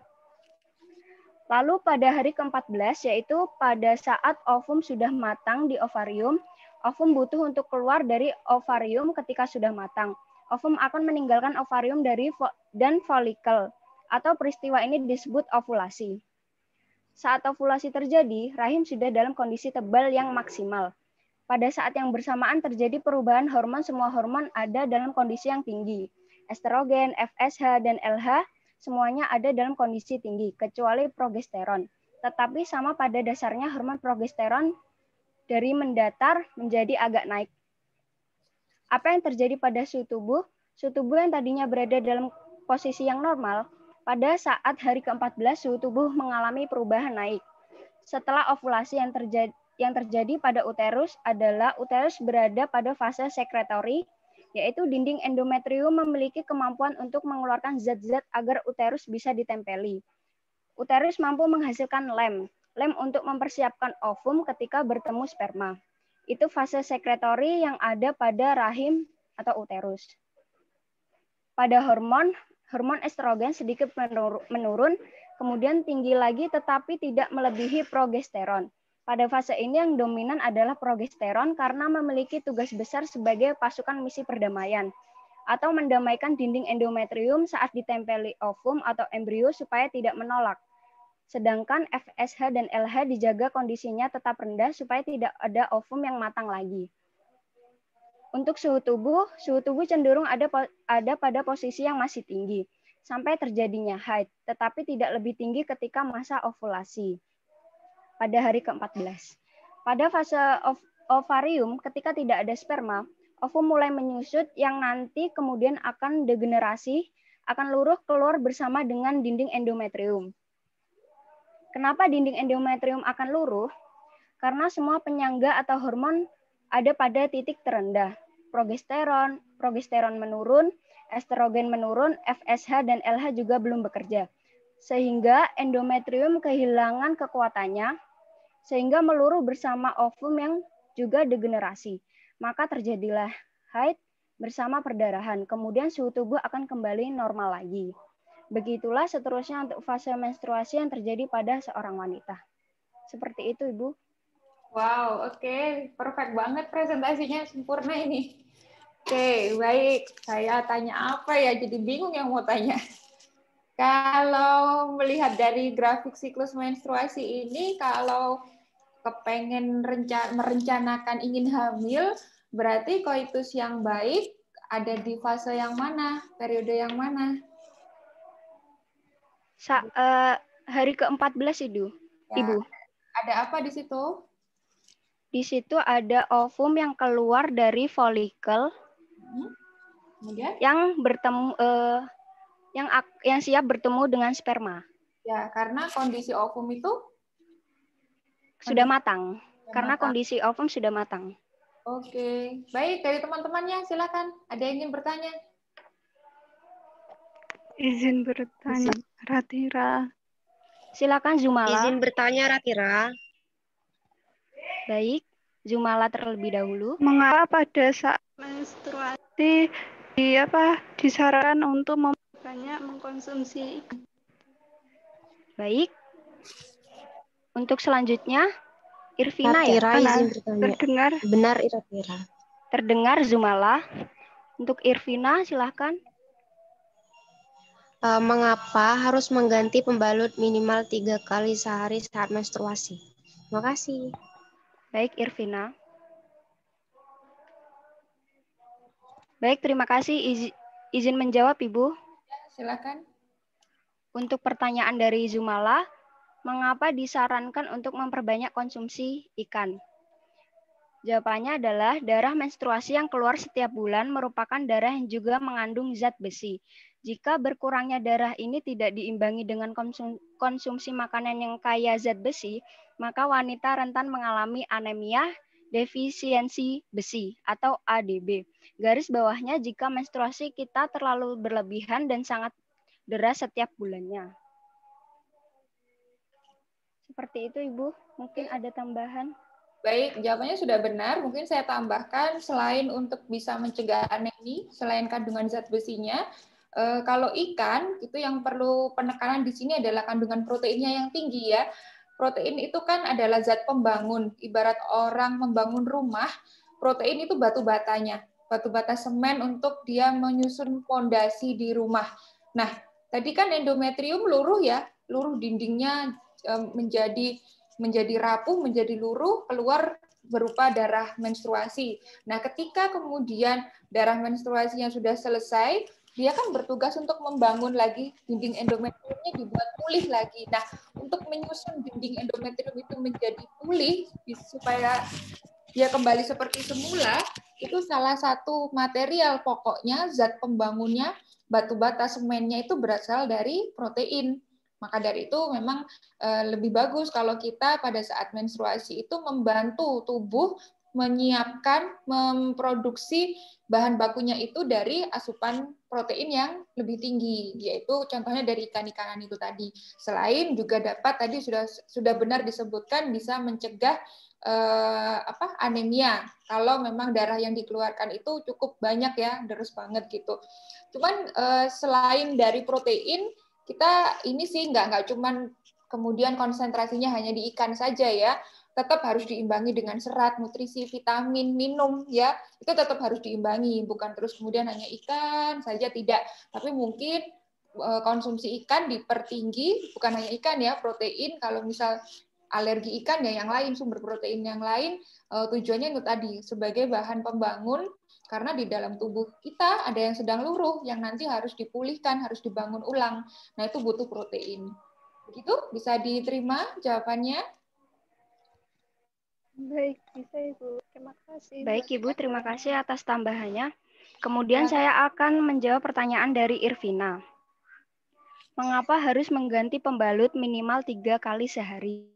S6: Lalu pada hari ke-14, yaitu pada saat ovum sudah matang di ovarium, ovum butuh untuk keluar dari ovarium ketika sudah matang. Ovum akan meninggalkan ovarium dan folikel, atau peristiwa ini disebut ovulasi. Saat ovulasi terjadi, rahim sudah dalam kondisi tebal yang maksimal. Pada saat yang bersamaan terjadi perubahan hormon, semua hormon ada dalam kondisi yang tinggi. Estrogen, FSH, dan LH semuanya ada dalam kondisi tinggi, kecuali progesteron. Tetapi sama pada dasarnya hormon progesteron dari mendatar menjadi agak naik. Apa yang terjadi pada suhu tubuh? Suhu tubuh yang tadinya berada dalam posisi yang normal, pada saat hari ke-14 suhu tubuh mengalami perubahan naik. Setelah ovulasi yang terjadi pada uterus adalah uterus berada pada fase sekretori, yaitu dinding endometrium memiliki kemampuan untuk mengeluarkan zat-zat agar uterus bisa ditempeli. Uterus mampu menghasilkan lem untuk mempersiapkan ovum ketika bertemu sperma. Itu fase sekretori yang ada pada rahim atau uterus. Pada hormon estrogen sedikit menurun, kemudian tinggi lagi tetapi tidak melebihi progesteron. Pada fase ini yang dominan adalah progesteron karena memiliki tugas besar sebagai pasukan misi perdamaian atau mendamaikan dinding endometrium saat ditempeli ovum atau embrio supaya tidak menolak. Sedangkan FSH dan LH dijaga kondisinya tetap rendah supaya tidak ada ovum yang matang lagi. Untuk suhu tubuh cenderung ada pada posisi yang masih tinggi sampai terjadinya haid, tetapi tidak lebih tinggi ketika masa ovulasi. Pada hari ke-14. Pada fase ovarium, ketika tidak ada sperma, ovum mulai menyusut yang nanti kemudian akan degenerasi, akan luruh keluar bersama dengan dinding endometrium. Kenapa dinding endometrium akan luruh? Karena semua penyangga atau hormon ada pada titik terendah. Progesteron menurun, estrogen menurun, FSH dan LH juga belum bekerja. Sehingga endometrium kehilangan kekuatannya, sehingga meluruh bersama ovum yang juga degenerasi. Maka terjadilah haid bersama perdarahan. Kemudian suhu tubuh akan kembali normal lagi. Begitulah seterusnya untuk fase menstruasi yang terjadi pada seorang wanita. Seperti itu, Ibu.
S1: Wow, oke. Perfect banget presentasinya, sempurna ini. Oke, baik. Saya tanya apa ya? Jadi bingung yang mau tanya. Kalau melihat dari grafik siklus menstruasi ini, kalau kepengen merencanakan ingin hamil, berarti koitus yang baik ada di fase yang mana? Periode yang mana?
S6: Hari ke-14 itu,
S1: Ya,
S6: Ibu.
S1: ada apa di situ?
S6: Di situ ada ovum yang keluar dari folikel
S1: Kemudian?
S6: yang bertemu yang siap bertemu dengan sperma.
S1: Ya, karena kondisi ovum itu
S6: Sudah matang.
S1: sudah
S6: Karena
S1: matang.
S6: kondisi ovum sudah matang.
S1: Oke, baik, dari teman-temannya silakan. Ada yang ingin bertanya?
S7: Izin bertanya, Ratira.
S6: Silakan Zumala.
S5: Izin bertanya, Ratira.
S6: Baik, Zumala terlebih dahulu.
S7: Mengapa pada saat menstruasi disarankan untuk banyak mengkonsumsi ikan?
S6: Baik. Untuk selanjutnya, Irvina
S5: Ratira,
S6: ya.
S5: izin bertanya.
S7: Terdengar?
S5: Benar, Ratira.
S6: Terdengar Zumala. Untuk Irvina, silahkan.
S5: Mengapa harus mengganti pembalut minimal 3 kali sehari saat menstruasi? Terima kasih.
S6: Baik, Irvina. Baik, terima kasih. Izin menjawab, Ibu.
S1: Silakan.
S6: Untuk pertanyaan dari Zumala, mengapa disarankan untuk memperbanyak konsumsi ikan? Jawabannya adalah darah menstruasi yang keluar setiap bulan merupakan darah yang juga mengandung zat besi. Jika berkurangnya darah ini tidak diimbangi dengan konsumsi makanan yang kaya zat besi, maka wanita rentan mengalami anemia, defisiensi besi atau ADB. Garis bawahnya jika menstruasi kita terlalu berlebihan dan sangat deras setiap bulannya. Seperti itu, Ibu. Mungkin ada tambahan.
S1: Baik, jawabannya sudah benar. Mungkin saya tambahkan, selain untuk bisa mencegah anemi, selain kandungan zat besinya, kalau ikan, itu yang perlu penekanan di sini adalah kandungan proteinnya yang tinggi ya. Protein itu kan adalah zat pembangun. Ibarat orang membangun rumah, protein itu batu batanya. Batu bata semen untuk dia menyusun fondasi di rumah. Nah, tadi kan endometrium luruh ya, luruh dindingnya menjadi rapuh, menjadi luruh, keluar berupa darah menstruasi. Nah, ketika kemudian darah menstruasinya sudah selesai, dia kan bertugas untuk membangun lagi dinding endometriumnya, dibuat pulih lagi. Nah, untuk menyusun dinding endometrium itu menjadi pulih supaya dia kembali seperti semula, itu salah satu material pokoknya, zat pembangunnya, batu bata semennya itu berasal dari protein. Maka dari itu memang lebih bagus kalau kita pada saat menstruasi itu membantu tubuh menyiapkan, memproduksi bahan bakunya itu dari asupan protein yang lebih tinggi, yaitu contohnya dari ikan-ikanan itu tadi. Selain juga dapat tadi sudah benar disebutkan bisa mencegah anemia kalau memang darah yang dikeluarkan itu cukup banyak ya, deras banget gitu. Cuman selain dari protein, kita ini sih nggak cuman kemudian konsentrasinya hanya di ikan saja ya, tetap harus diimbangi dengan serat, nutrisi, vitamin, minum ya, itu tetap harus diimbangi, bukan terus kemudian hanya ikan saja, tidak, tapi mungkin konsumsi ikan dipertinggi, bukan hanya ikan ya, protein, kalau misal alergi ikan ya yang lain, sumber protein yang lain, tujuannya itu tadi sebagai bahan pembangun, karena di dalam tubuh kita ada yang sedang luruh, yang nanti harus dipulihkan, harus dibangun ulang. Nah, itu butuh protein. Begitu? Bisa diterima jawabannya?
S7: Baik, bisa Ibu. Terima kasih.
S6: Baik Ibu, terima kasih atas tambahannya. Kemudian saya akan menjawab pertanyaan dari Irvina. Mengapa harus mengganti pembalut minimal 3 kali sehari?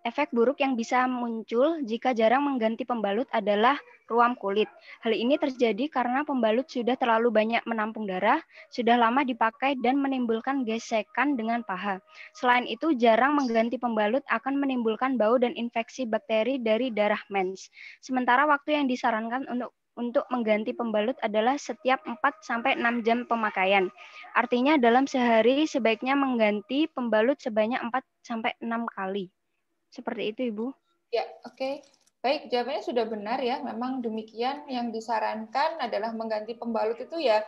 S6: Efek buruk yang bisa muncul jika jarang mengganti pembalut adalah ruam kulit. Hal ini terjadi karena pembalut sudah terlalu banyak menampung darah, sudah lama dipakai dan menimbulkan gesekan dengan paha. Selain itu, jarang mengganti pembalut akan menimbulkan bau dan infeksi bakteri dari darah mens. Sementara waktu yang disarankan untuk mengganti pembalut adalah setiap 4-6 jam pemakaian. Artinya dalam sehari sebaiknya mengganti pembalut sebanyak 4-6 kali. Seperti itu, Ibu.
S1: Ya, oke. Baik, jawabannya sudah benar ya. Memang demikian, yang disarankan adalah mengganti pembalut itu ya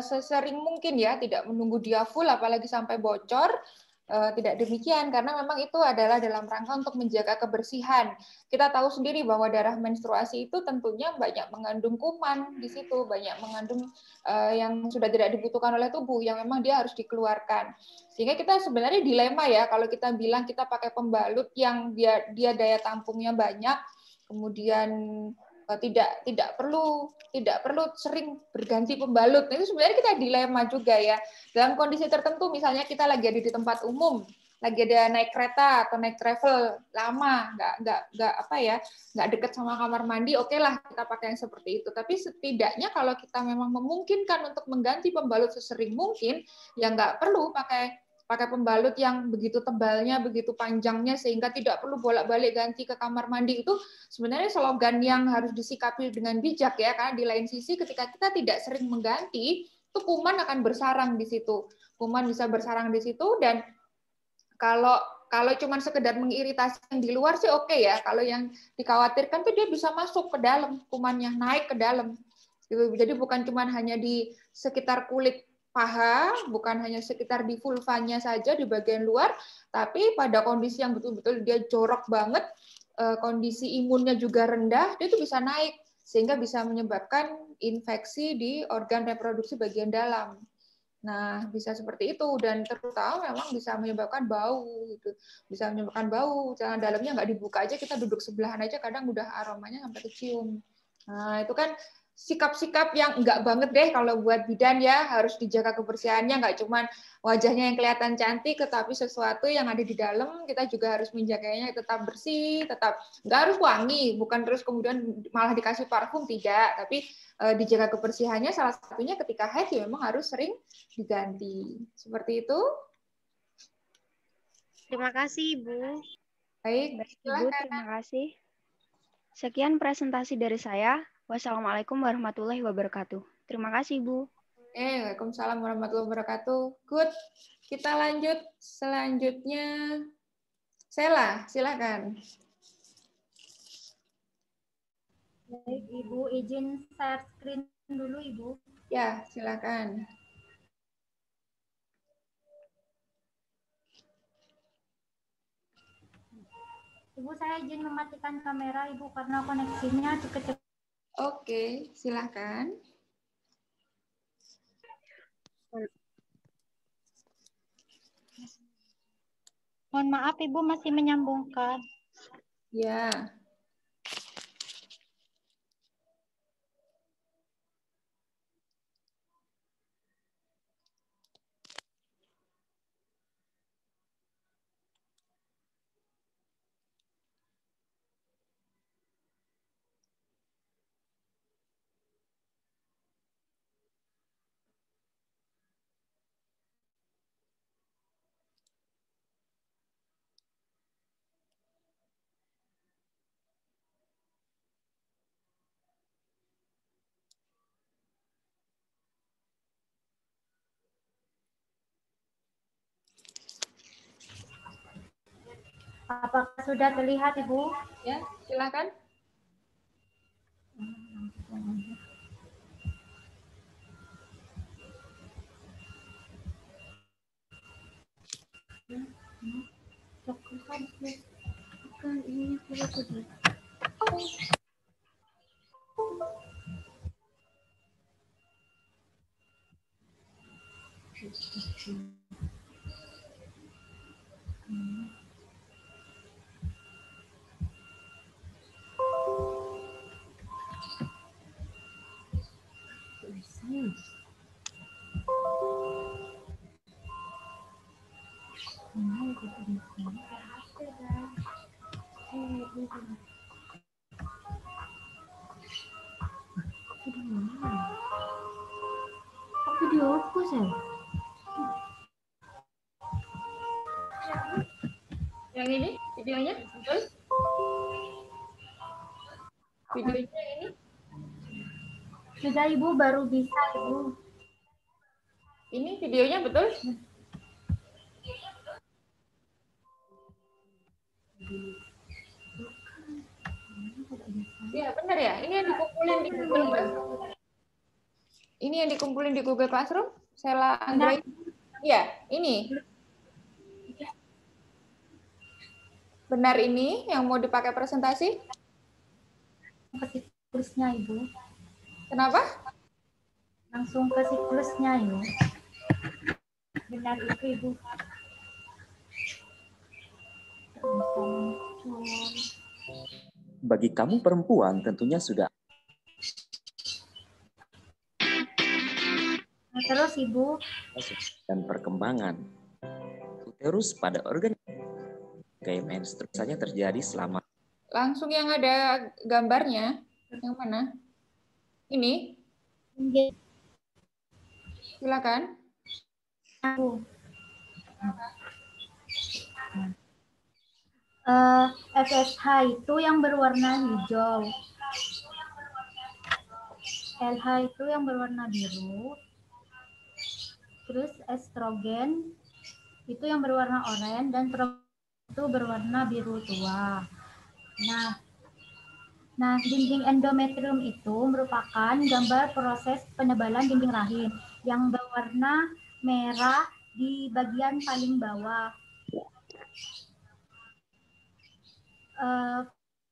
S1: sesering mungkin ya, tidak menunggu dia full apalagi sampai bocor. Tidak demikian, karena memang itu adalah dalam rangka untuk menjaga kebersihan. Kita tahu sendiri bahwa darah menstruasi itu tentunya banyak mengandung kuman di situ, banyak mengandung yang sudah tidak dibutuhkan oleh tubuh, yang memang dia harus dikeluarkan. Sehingga kita sebenarnya dilema ya, kalau kita bilang kita pakai pembalut yang dia daya tampungnya banyak, kemudian tidak perlu sering berganti pembalut. Itu sebenarnya kita dilema juga ya. Dalam kondisi tertentu, misalnya kita lagi ada di tempat umum, lagi ada naik kereta atau naik travel lama, nggak deket sama kamar mandi, oke lah kita pakai yang seperti itu. Tapi setidaknya kalau kita memang memungkinkan untuk mengganti pembalut sesering mungkin, ya nggak perlu pakai pembalut yang begitu tebalnya, begitu panjangnya, sehingga tidak perlu bolak-balik ganti ke kamar mandi. Itu sebenarnya slogan yang harus disikapi dengan bijak ya, karena di lain sisi ketika kita tidak sering mengganti, itu kuman akan bersarang di situ. Kuman bisa bersarang di situ, dan kalau cuma sekedar mengiritasi yang di luar sih oke ya. Kalau yang dikhawatirkan tuh dia bisa masuk ke dalam, kumannya naik ke dalam. Jadi bukan cuma hanya di sekitar kulit paha, bukan hanya sekitar di vulvanya saja di bagian luar, tapi pada kondisi yang betul-betul dia jorok banget, kondisi imunnya juga rendah, dia itu bisa naik sehingga bisa menyebabkan infeksi di organ reproduksi bagian dalam. Nah, bisa seperti itu, dan terutama memang bisa menyebabkan bau gitu. Bisa menyebabkan bau, celana dalamnya nggak dibuka aja, kita duduk sebelahan aja kadang udah aromanya sampai kecium. Nah, itu kan sikap-sikap yang enggak banget deh kalau buat bidan ya, harus dijaga kebersihannya, nggak cuma wajahnya yang kelihatan cantik, tetapi sesuatu yang ada di dalam kita juga harus menjaganya tetap bersih, tetap nggak harus wangi, bukan terus kemudian malah dikasih parfum, tidak, tapi dijaga kebersihannya salah satunya ketika haid ya memang harus sering diganti. Seperti itu.
S5: Terima kasih, Ibu.
S1: Baik,
S6: Ibu, terima kasih. Sekian presentasi dari saya. Wassalamualaikum warahmatullahi wabarakatuh. Terima kasih, Bu.
S1: Waalaikumsalam warahmatullahi wabarakatuh. Good. Kita lanjut. Selanjutnya, Sela, silakan.
S8: Baik, Ibu, izin share screen dulu, Ibu.
S1: Ya, silakan.
S8: Ibu, saya izin mematikan kamera, Ibu, karena koneksinya cukup.
S1: Oke, silakan.
S8: Mohon maaf, Ibu, masih menyambungkan.
S1: Ya.
S8: Apakah sudah terlihat, Ibu?
S1: Ya, silakan. Video aku sih. Yang ini videonya betul? Videonya ini?
S8: Sudah, Ibu, baru bisa, Ibu.
S1: Ini videonya betul? Iya, benar ya. Ini yang dikumpulin di Google Classroom. Ini yang dikumpulin di Google Classroom. Sela Anggra. Iya, ini. Benar ini yang mau dipakai presentasi?
S8: Ke siklusnya, Ibu.
S1: Kenapa?
S8: Langsung ke siklusnya, Ibu. Benar itu, Ibu.
S9: Bagi kamu perempuan tentunya sudah.
S8: Nah, terus Ibu.
S9: Dan perkembangan uterus pada organ gaya menstruasinya terjadi selama.
S1: Langsung yang ada gambarnya. Yang mana? Ini. Silakan.
S8: FSH itu yang berwarna hijau. LH itu yang berwarna biru. Terus estrogen itu yang berwarna oranye dan itu berwarna biru tua. Nah, dinding endometrium itu merupakan gambar proses penebalan dinding rahim yang berwarna merah di bagian paling bawah.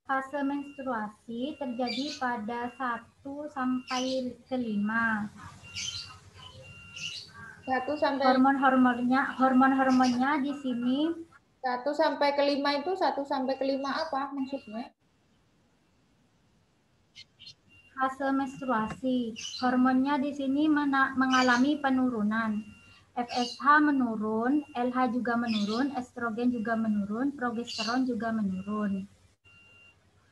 S8: Fase menstruasi terjadi pada 1 sampai 5.
S1: 1 sampai
S8: hormon-hormonnya di sini
S1: 1 sampai ke 5 itu 1 sampai ke 5 apa maksudnya?
S8: Fase menstruasi. Hormonnya di sini mengalami penurunan. FSH menurun, LH juga menurun, estrogen juga menurun, progesteron juga menurun.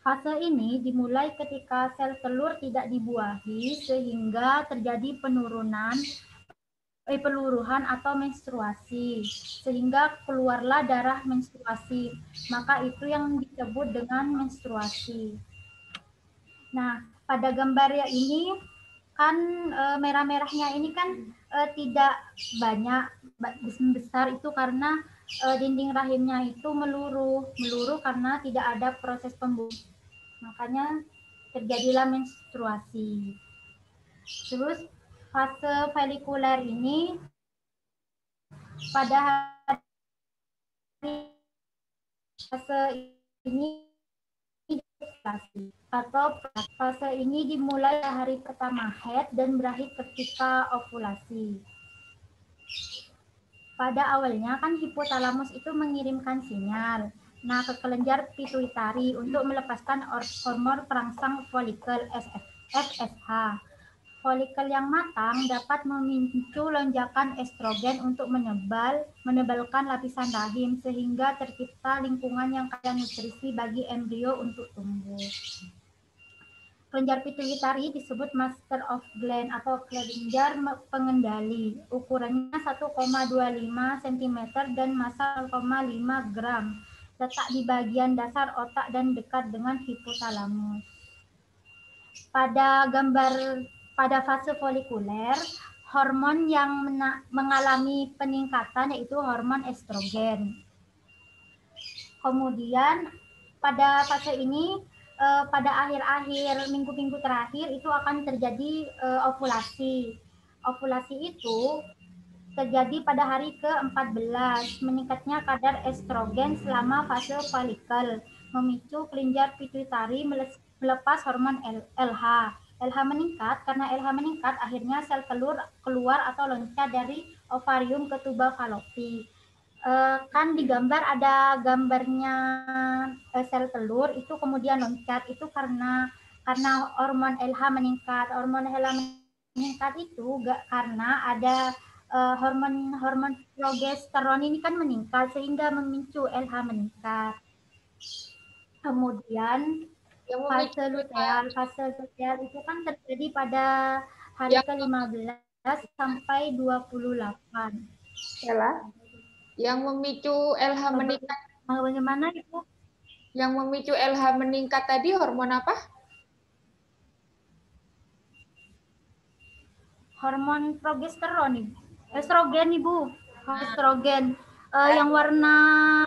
S8: Fase ini dimulai ketika sel telur tidak dibuahi sehingga terjadi peluruhan atau menstruasi sehingga keluarlah darah menstruasi. Maka itu yang disebut dengan menstruasi. Nah, pada gambar ini kan merah-merahnya ini kan tidak banyak besar itu karena dinding rahimnya itu meluruh karena tidak ada proses pembuahan. Makanya terjadilah menstruasi. Terus fase folikuler ini pada hari fase ini atau fase ini dimulai hari pertama haid dan berakhir ketika ovulasi. Pada awalnya kan hipotalamus itu mengirimkan sinyal ke kelenjar pituitari untuk melepaskan hormon perangsang folikel FSH. Folikel yang matang dapat memicu lonjakan estrogen untuk menebalkan lapisan rahim sehingga tercipta lingkungan yang kaya nutrisi bagi embrio untuk tumbuh. Kelenjar pituitari disebut master of gland atau kelenjar pengendali. Ukurannya 1,25 cm dan massa 0,5 gram. Letak di bagian dasar otak dan dekat dengan hipotalamus. Pada fase folikuler, hormon yang mengalami peningkatan yaitu hormon estrogen. Kemudian pada fase ini pada akhir-akhir minggu-minggu terakhir itu akan terjadi ovulasi. Ovulasi itu terjadi pada hari ke-14. Meningkatnya kadar estrogen selama fase folikel memicu kelenjar pituitari melepas hormon LH. LH meningkat, karena LH meningkat akhirnya sel telur keluar atau loncat dari ovarium ke tuba fallopi. Kan di gambar ada gambarnya sel telur itu kemudian loncat itu karena hormon LH meningkat. Hormon LH meningkat itu karena ada hormon progesteron ini kan meningkat sehingga memicu LH meningkat. Kemudian fase luteal itu kan terjadi pada hari ke-15 sampai 28.
S1: Ella, yang memicu LH meningkat.
S8: Bagaimana itu?
S1: Yang memicu LH meningkat tadi hormon apa?
S8: Hormon progesteron, Ibu. Estrogen, Ibu. Estrogen. Yang warna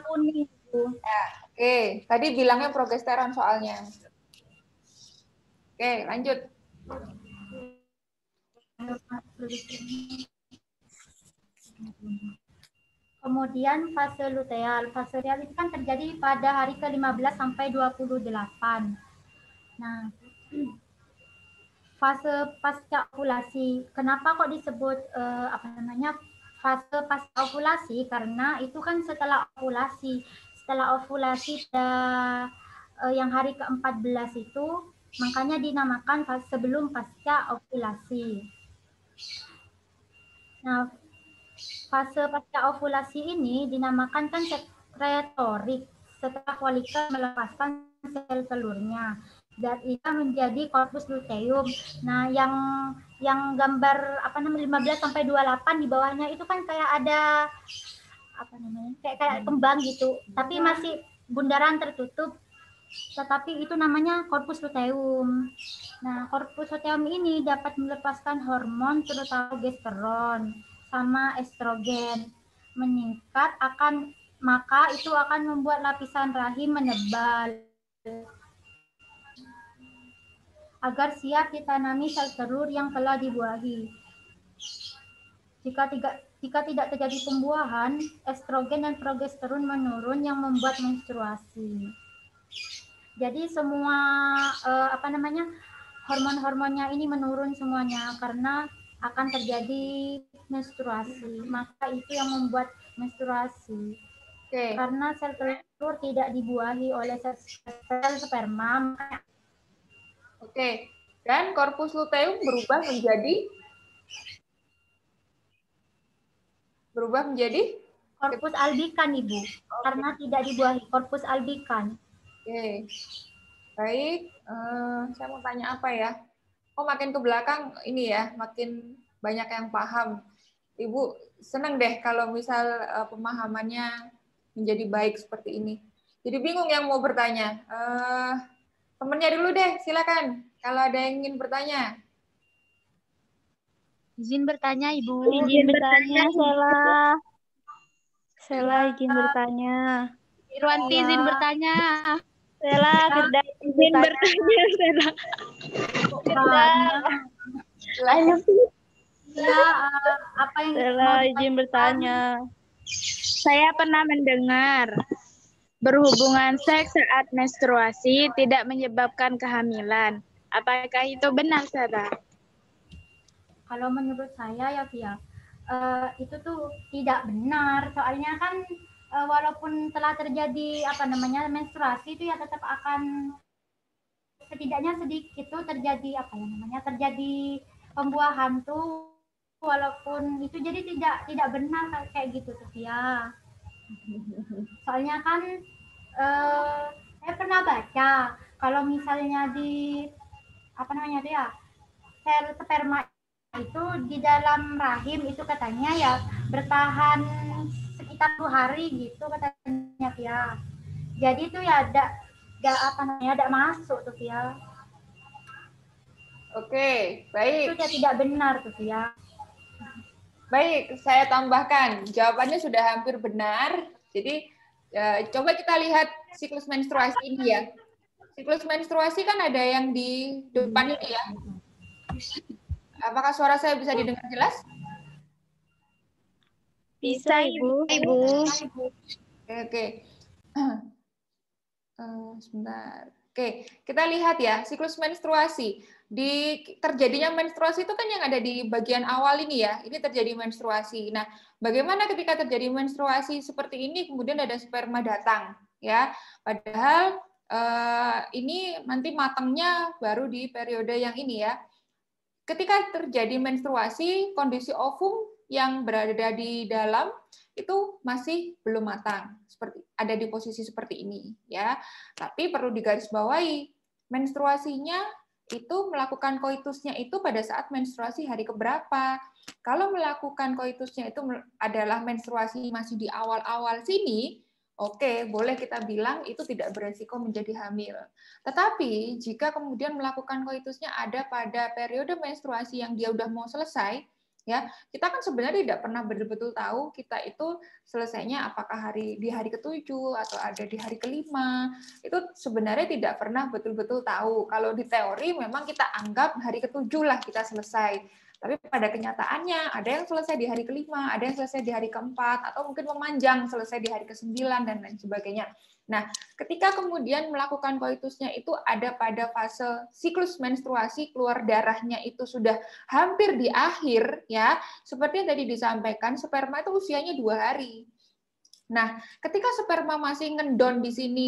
S8: kuning, Ibu.
S1: Ya, oke. Tadi bilangnya progesteron soalnya. Oke, lanjut.
S8: Kemudian fase luteal. Fase luteal itu kan terjadi pada hari ke-15 sampai 28. Nah, fase pasca ovulasi. Kenapa kok disebut fase pasca ovulasi? Karena itu kan setelah ovulasi. Setelah ovulasi yang hari ke-14 itu, makanya dinamakan fase sebelum pasca ovulasi. Nah, fase pasca ovulasi ini dinamakan kan sekretorik setelah folikel melepaskan sel telurnya. Dan itu menjadi corpus luteum. Nah, yang gambar 15 sampai 28 di bawahnya itu kan kayak ada kayak kembang gitu, tapi masih bundaran tertutup. Tetapi itu namanya corpus luteum. Nah, corpus luteum ini dapat melepaskan hormon terutama progesteron sama estrogen. Meningkat maka itu akan membuat lapisan rahim menebal agar siap ditanami sel telur yang telah dibuahi. Jika tidak terjadi pembuahan, estrogen dan progesteron menurun yang membuat menstruasi. Jadi semua hormon-hormonnya ini menurun semuanya karena akan terjadi menstruasi. Maka itu yang membuat menstruasi.
S1: Oke.
S8: Karena sel telur tidak dibuahi oleh sel sperma.
S1: Oke. Dan corpus luteum berubah menjadi
S8: corpus albikan, Ibu. Karena tidak dibuahi, corpus albikan.
S1: Oke. Baik, saya mau tanya apa ya? Oh, makin ke belakang ini ya, makin banyak yang paham. Ibu senang deh kalau misal pemahamannya menjadi baik seperti ini. Jadi bingung yang mau bertanya. Temennya dulu deh, silakan. Kalau ada yang ingin bertanya.
S10: Izin bertanya, Ibu.
S4: Izin bertanya, Sela. Sela izin bertanya.
S10: Irwanti izin bertanya.
S4: Sela, Firda izin bertanya, Sela. Firda.
S8: Apa yang
S4: Sela izin bertanya.
S11: Saya pernah mendengar berhubungan seks saat menstruasi tidak menyebabkan kehamilan. Apakah itu benar, Sarah?
S8: Kalau menurut saya ya, Via, itu tuh tidak benar. Soalnya kan walaupun telah terjadi menstruasi itu ya tetap akan setidaknya sedikit tuh terjadi terjadi pembuahan tuh, walaupun itu jadi tidak benar kayak gitu tuh ya. Soalnya kan saya pernah baca kalau misalnya di sel sperma itu di dalam rahim itu katanya ya bertahan sekitar 2 hari gitu katanya ya. Jadi itu ya ada masuk tuh ya.
S1: Oke, baik.
S8: Itu tidak benar tuh ya.
S1: Baik, saya tambahkan. Jawabannya sudah hampir benar. Jadi, coba kita lihat siklus menstruasi ini ya. Siklus menstruasi kan ada yang di depan ini ya. Apakah suara saya bisa didengar jelas?
S4: Bisa, Ibu.
S1: Oke. Sebentar. Oke, kita lihat ya, siklus menstruasi. Terjadinya menstruasi itu kan yang ada di bagian awal ini ya, ini terjadi menstruasi. Nah, bagaimana ketika terjadi menstruasi seperti ini, kemudian ada sperma datang, ya? Padahal ini nanti matangnya baru di periode yang ini ya. Ketika terjadi menstruasi, kondisi ovum yang berada di dalam itu masih belum matang, ada di posisi seperti ini, ya. Tapi perlu digarisbawahi, menstruasinya itu melakukan koitusnya itu pada saat menstruasi hari keberapa. Kalau melakukan koitusnya itu adalah menstruasi masih di awal-awal sini, oke, boleh kita bilang itu tidak beresiko menjadi hamil. Tetapi jika kemudian melakukan koitusnya ada pada periode menstruasi yang dia udah mau selesai, Ya, kita kan sebenarnya tidak pernah betul-betul tahu kita itu selesainya apakah di hari ke-7 atau ada di hari ke-5. Itu sebenarnya tidak pernah betul-betul tahu. Kalau di teori memang kita anggap hari ke-7 lah kita selesai. Tapi pada kenyataannya ada yang selesai di hari ke-5, ada yang selesai di hari ke-4, atau mungkin memanjang selesai di hari ke-9 dan lain sebagainya. Nah, ketika kemudian melakukan koitusnya itu ada pada fase siklus menstruasi, keluar darahnya itu sudah hampir di akhir, ya, seperti yang tadi disampaikan, sperma itu usianya 2 hari. Nah, ketika sperma masih ngendon di sini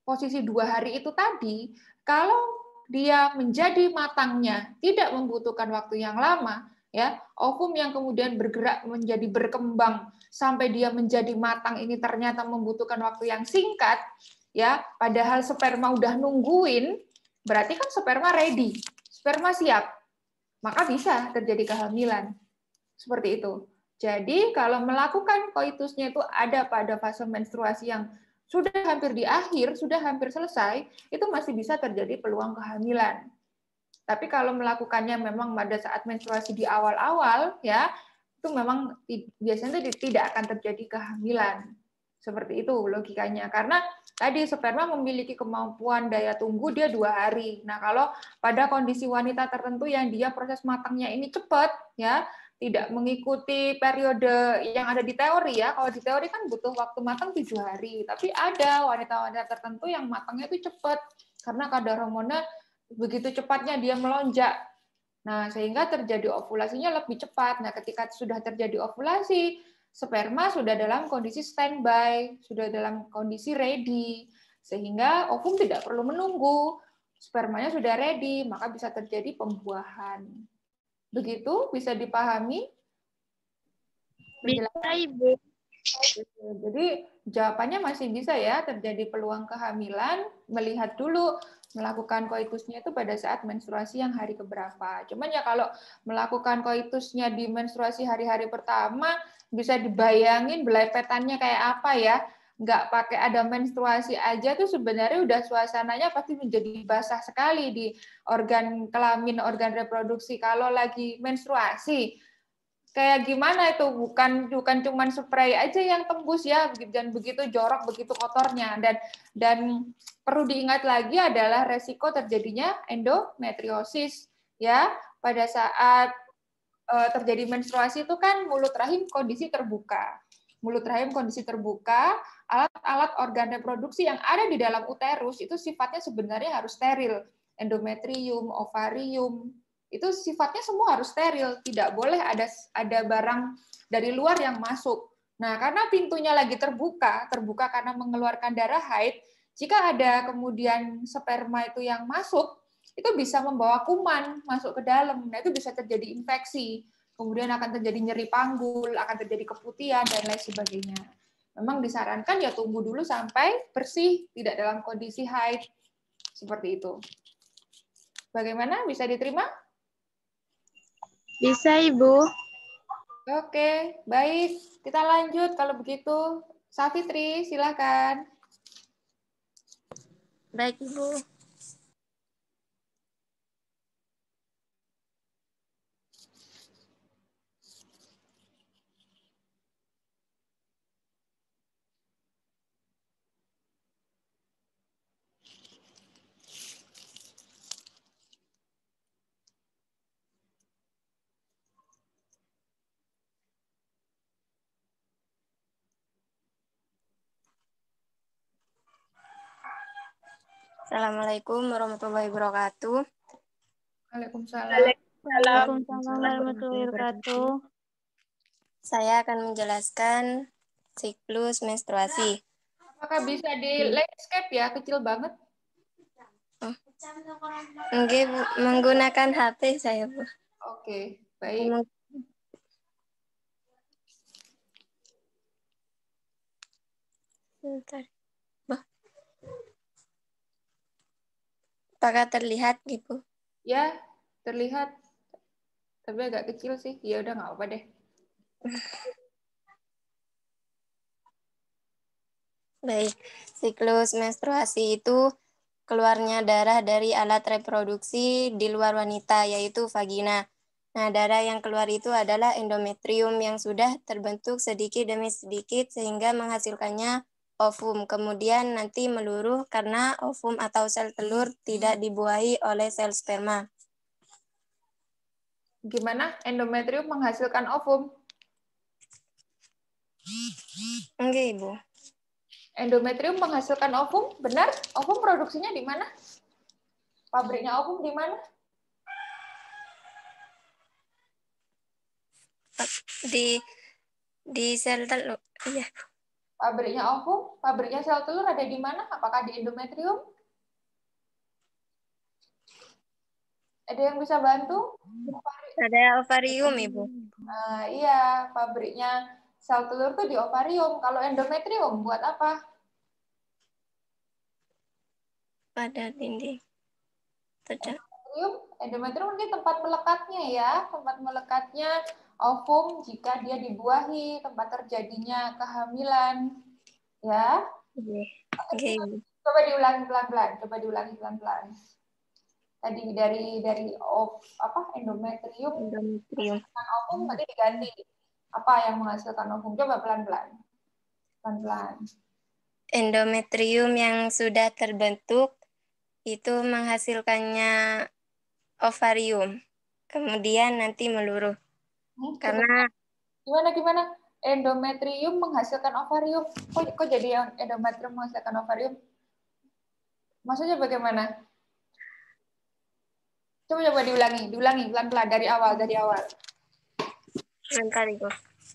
S1: posisi 2 hari itu tadi, kalau dia menjadi matangnya tidak membutuhkan waktu yang lama, ya, ovum yang kemudian bergerak menjadi berkembang sampai dia menjadi matang ini ternyata membutuhkan waktu yang singkat, ya, padahal sperma udah nungguin, berarti kan sperma ready, sperma siap, maka bisa terjadi kehamilan. Seperti itu. Jadi kalau melakukan koitusnya itu ada pada fase menstruasi yang sudah hampir di akhir, sudah hampir selesai, itu masih bisa terjadi peluang kehamilan. Tapi kalau melakukannya memang pada saat menstruasi di awal-awal, ya, itu memang biasanya tidak akan terjadi kehamilan. Seperti itu logikanya. Karena tadi sperma memiliki kemampuan daya tunggu dia 2 hari. Nah, kalau pada kondisi wanita tertentu yang dia proses matangnya ini cepat, ya, tidak mengikuti periode yang ada di teori, ya. Kalau di teori kan butuh waktu matang 7 hari. Tapi ada wanita-wanita tertentu yang matangnya itu cepat karena kadar hormonnya begitu cepatnya dia melonjak. Nah, sehingga terjadi ovulasinya lebih cepat. Nah, ketika sudah terjadi ovulasi, sperma sudah dalam kondisi standby, sudah dalam kondisi ready, sehingga ovum tidak perlu menunggu. Spermanya sudah ready, maka bisa terjadi pembuahan. Begitu, bisa dipahami?
S11: Bisa, Ibu.
S1: Jadi jawabannya masih bisa ya, terjadi peluang kehamilan, melihat dulu melakukan koitusnya itu pada saat menstruasi yang hari keberapa. Cuman ya kalau melakukan koitusnya di menstruasi hari-hari pertama, bisa dibayangin belepetannya kayak apa ya. Nggak pakai ada menstruasi aja tuh sebenarnya udah suasananya pasti menjadi basah sekali di organ kelamin, organ reproduksi. Kalau lagi menstruasi, kayak gimana itu, bukan cuman spray aja yang tembus ya, dan begitu jorok, begitu kotornya. Dan perlu diingat lagi adalah resiko terjadinya endometriosis, ya. Pada saat terjadi menstruasi itu kan mulut rahim kondisi terbuka. Mulut rahim kondisi terbuka, alat-alat organ reproduksi yang ada di dalam uterus itu sifatnya sebenarnya harus steril. Endometrium, ovarium, itu sifatnya semua harus steril, tidak boleh ada barang dari luar yang masuk. Nah, karena pintunya lagi terbuka karena mengeluarkan darah haid, jika ada kemudian sperma itu yang masuk, itu bisa membawa kuman masuk ke dalam. Nah, itu bisa terjadi infeksi. Kemudian akan terjadi nyeri panggul, akan terjadi keputihan, dan lain sebagainya. Memang disarankan ya tunggu dulu sampai bersih, tidak dalam kondisi haid. Seperti itu. Bagaimana? Bisa diterima?
S11: Bisa, Ibu.
S1: Oke, baik. Kita lanjut kalau begitu. Safitri, silakan.
S3: Baik, Ibu. Assalamualaikum warahmatullahi wabarakatuh.
S1: Waalaikumsalam.
S4: Waalaikumsalam warahmatullahi wabarakatuh.
S3: Saya akan menjelaskan siklus menstruasi.
S1: Apakah bisa di landscape ya? Kecil banget.
S3: Enggak, Bu. Menggunakan HP saya, Bu.
S1: Oke, baik.
S3: Bentar. Apakah terlihat, Ibu?
S1: Ya, terlihat. Tapi agak kecil sih. Ya udah, nggak apa-apa deh.
S3: Baik, siklus menstruasi itu keluarnya darah dari alat reproduksi di luar wanita, yaitu vagina.
S12: Nah, darah yang keluar itu adalah endometrium yang sudah terbentuk sedikit demi sedikit sehingga menghasilkannya ovum. Kemudian nanti meluruh karena ovum atau sel telur tidak dibuahi oleh sel sperma.
S1: Gimana endometrium menghasilkan ovum?
S12: Enggak, Ibu.
S1: Endometrium menghasilkan ovum, benar? Ovum produksinya di mana? Pabriknya ovum di mana?
S12: Di sel telur. Iya.
S1: Pabriknya ovum, pabriknya sel telur ada di mana? Apakah di endometrium? Ada yang bisa bantu?
S12: Ada ovarium, Ibu.
S1: Nah, iya, pabriknya sel telur tuh di ovarium. Kalau endometrium buat apa?
S12: Pada dinding.
S1: Endometrium ini tempat melekatnya ya, tempat melekatnya ovum jika dia dibuahi, tempat terjadinya kehamilan, ya.
S12: Oke.
S1: Coba diulangi pelan-pelan, Tadi dari endometrium. Ovum tadi diganti. Apa yang menghasilkan ovum? Coba pelan-pelan.
S12: Endometrium yang sudah terbentuk itu menghasilkannya ovarium. Kemudian nanti meluruh. Karena
S1: gimana? Endometrium menghasilkan ovarium. Kok jadi endometrium menghasilkan ovarium? Maksudnya bagaimana? Coba diulangi pelan-pelan dari awal.
S12: Bentar, Ibu.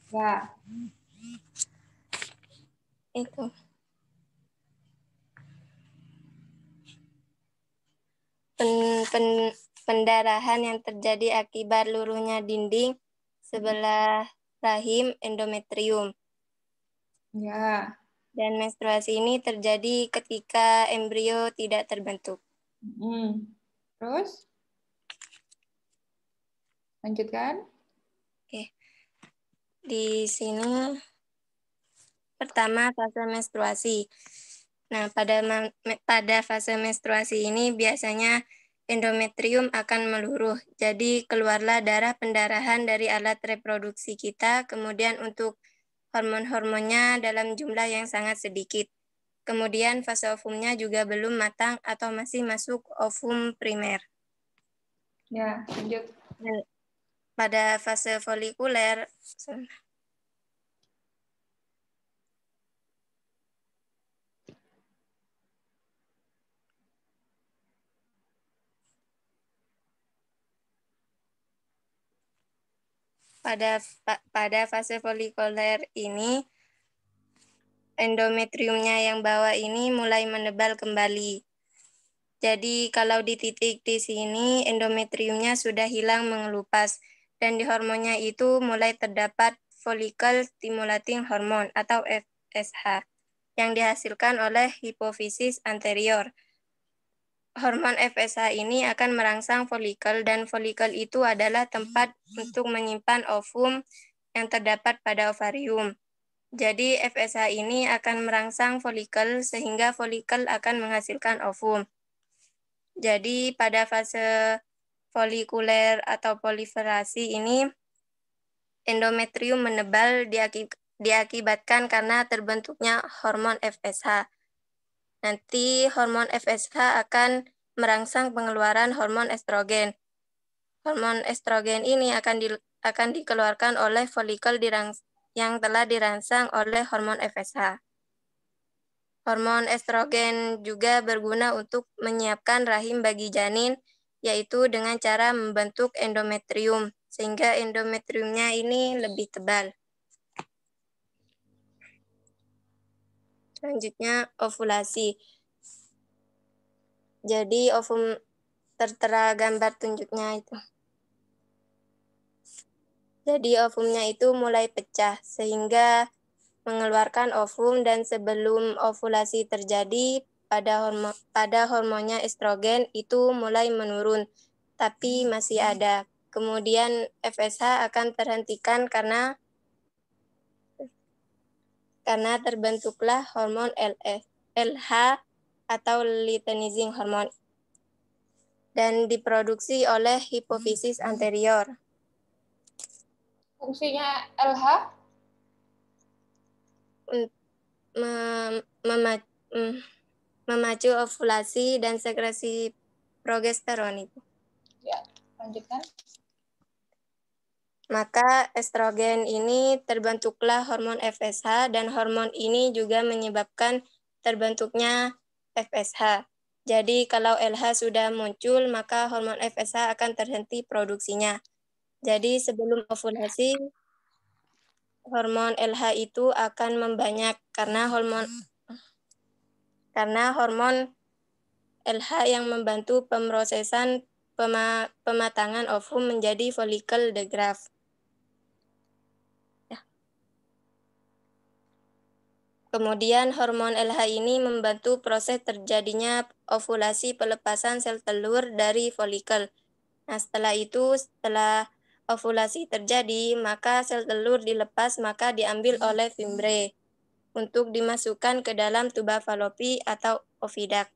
S1: Ya.
S12: Itu. Pendarahan yang terjadi akibat luruhnya dinding sebelah rahim endometrium.
S1: Ya.
S12: Dan menstruasi ini terjadi ketika embrio tidak terbentuk.
S1: Terus? Lanjutkan.
S12: Oke. Di sini pertama fase menstruasi. Nah, pada fase menstruasi ini biasanya endometrium akan meluruh. Jadi keluarlah darah pendarahan dari alat reproduksi kita, kemudian untuk hormon-hormonnya dalam jumlah yang sangat sedikit. Kemudian fase ovumnya juga belum matang atau masih masuk ovum primer.
S1: Ya, lanjut.
S12: Pada fase folikuler, pada fase folikuler ini, endometriumnya yang bawah ini mulai menebal kembali. Jadi kalau di titik di sini endometriumnya sudah hilang mengelupas dan di hormonnya itu mulai terdapat follicle stimulating hormone atau FSH yang dihasilkan oleh hipofisis anterior. Hormon FSH ini akan merangsang folikel dan folikel itu adalah tempat untuk menyimpan ovum yang terdapat pada ovarium. Jadi FSH ini akan merangsang folikel sehingga folikel akan menghasilkan ovum. Jadi pada fase folikuler atau proliferasi ini endometrium menebal diakibatkan karena terbentuknya hormon FSH. Nanti hormon FSH akan merangsang pengeluaran hormon estrogen. Hormon estrogen ini akan dikeluarkan oleh folikel yang telah dirangsang oleh hormon FSH. Hormon estrogen juga berguna untuk menyiapkan rahim bagi janin, yaitu dengan cara membentuk endometrium, sehingga endometriumnya ini lebih tebal. Selanjutnya, ovulasi. Jadi, ovum tertera gambar tunjuknya itu. Jadi, ovumnya itu mulai pecah, sehingga mengeluarkan ovum dan sebelum ovulasi terjadi pada hormonnya estrogen itu mulai menurun, tapi masih ada. Kemudian FSH akan terhentikan karena terbentuklah hormon LH atau luteinizing hormone dan diproduksi oleh hipofisis anterior.
S1: Fungsinya LH?
S12: Memacu ovulasi dan sekresi progesteron, Ibu.
S1: Ya, lanjutkan.
S12: Maka estrogen ini terbentuklah hormon FSH dan hormon ini juga menyebabkan terbentuknya FSH. Jadi kalau LH sudah muncul, maka hormon FSH akan terhenti produksinya. Jadi sebelum ovulasi, hormon LH itu akan membanyak karena hormon LH yang membantu pemrosesan pematangan ovum menjadi follicle the graft. Kemudian hormon LH ini membantu proses terjadinya ovulasi pelepasan sel telur dari folikel. Nah, setelah ovulasi terjadi, maka sel telur dilepas maka diambil oleh fimbre untuk dimasukkan ke dalam tuba falopi atau ovidak.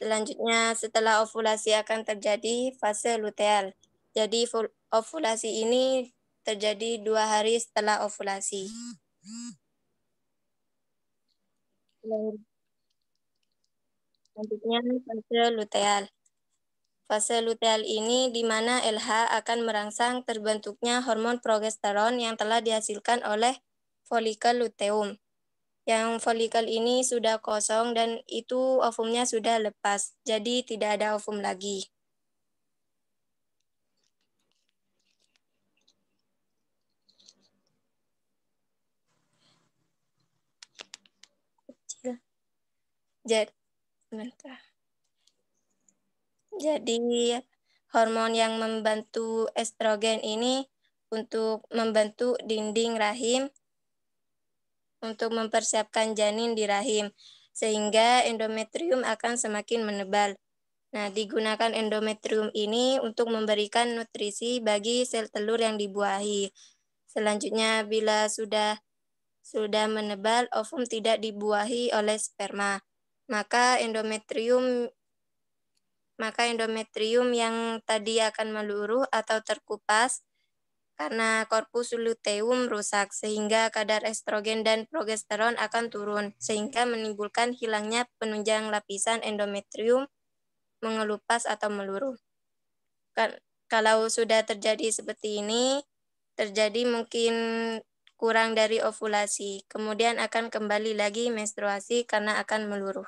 S12: Selanjutnya, setelah ovulasi akan terjadi fase luteal. Jadi ovulasi ini terjadi 2 hari setelah ovulasi. Selanjutnya fase luteal. Fase luteal ini di mana LH akan merangsang terbentuknya hormon progesteron yang telah dihasilkan oleh folikel luteum. Yang folikel ini sudah kosong dan itu ovumnya sudah lepas, jadi tidak ada ovum lagi. Jadi hormon yang membantu estrogen ini untuk membentuk dinding rahim untuk mempersiapkan janin di rahim, sehingga endometrium akan semakin menebal. Nah, digunakan endometrium ini untuk memberikan nutrisi bagi sel telur yang dibuahi. Selanjutnya, bila sudah menebal, ovum tidak dibuahi oleh sperma, maka endometrium yang tadi akan meluruh atau terkupas karena korpus luteum rusak, sehingga kadar estrogen dan progesteron akan turun, sehingga menimbulkan hilangnya penunjang lapisan endometrium mengelupas atau meluruh. Kalau sudah terjadi seperti ini, terjadi mungkin kurang dari ovulasi, kemudian akan kembali lagi menstruasi karena akan meluruh.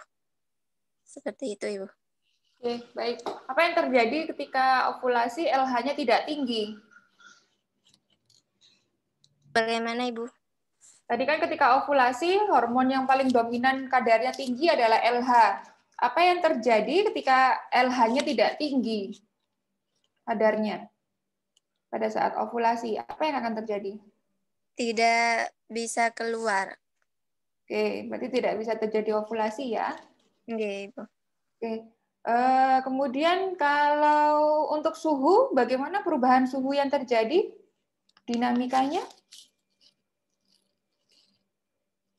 S12: Seperti itu, Ibu.
S1: Oke, baik. Apa yang terjadi ketika ovulasi LH-nya tidak tinggi?
S12: Bagaimana, Ibu?
S1: Tadi kan ketika ovulasi, hormon yang paling dominan kadarnya tinggi adalah LH. Apa yang terjadi ketika LH-nya tidak tinggi kadarnya pada saat ovulasi? Apa yang akan terjadi?
S12: Tidak bisa keluar.
S1: Oke, berarti tidak bisa terjadi ovulasi ya?
S12: Oke, Ibu.
S1: Oke. Kemudian kalau untuk suhu, bagaimana perubahan suhu yang terjadi? Dinamikanya?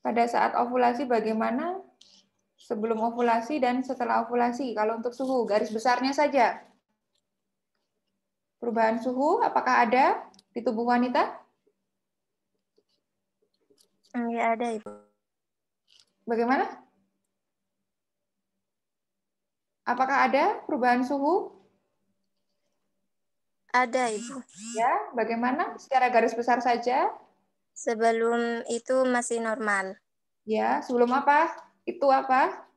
S1: Pada saat ovulasi bagaimana? Sebelum ovulasi dan setelah ovulasi. Kalau untuk suhu, garis besarnya saja. Perubahan suhu, apakah ada di tubuh wanita?
S12: Enggak ada, Ibu.
S1: Bagaimana? Apakah ada perubahan suhu?
S12: Ada, Ibu.
S1: Ya, bagaimana? Secara garis besar saja.
S12: Sebelum itu masih normal.
S1: Ya, sebelum apa? Itu apa?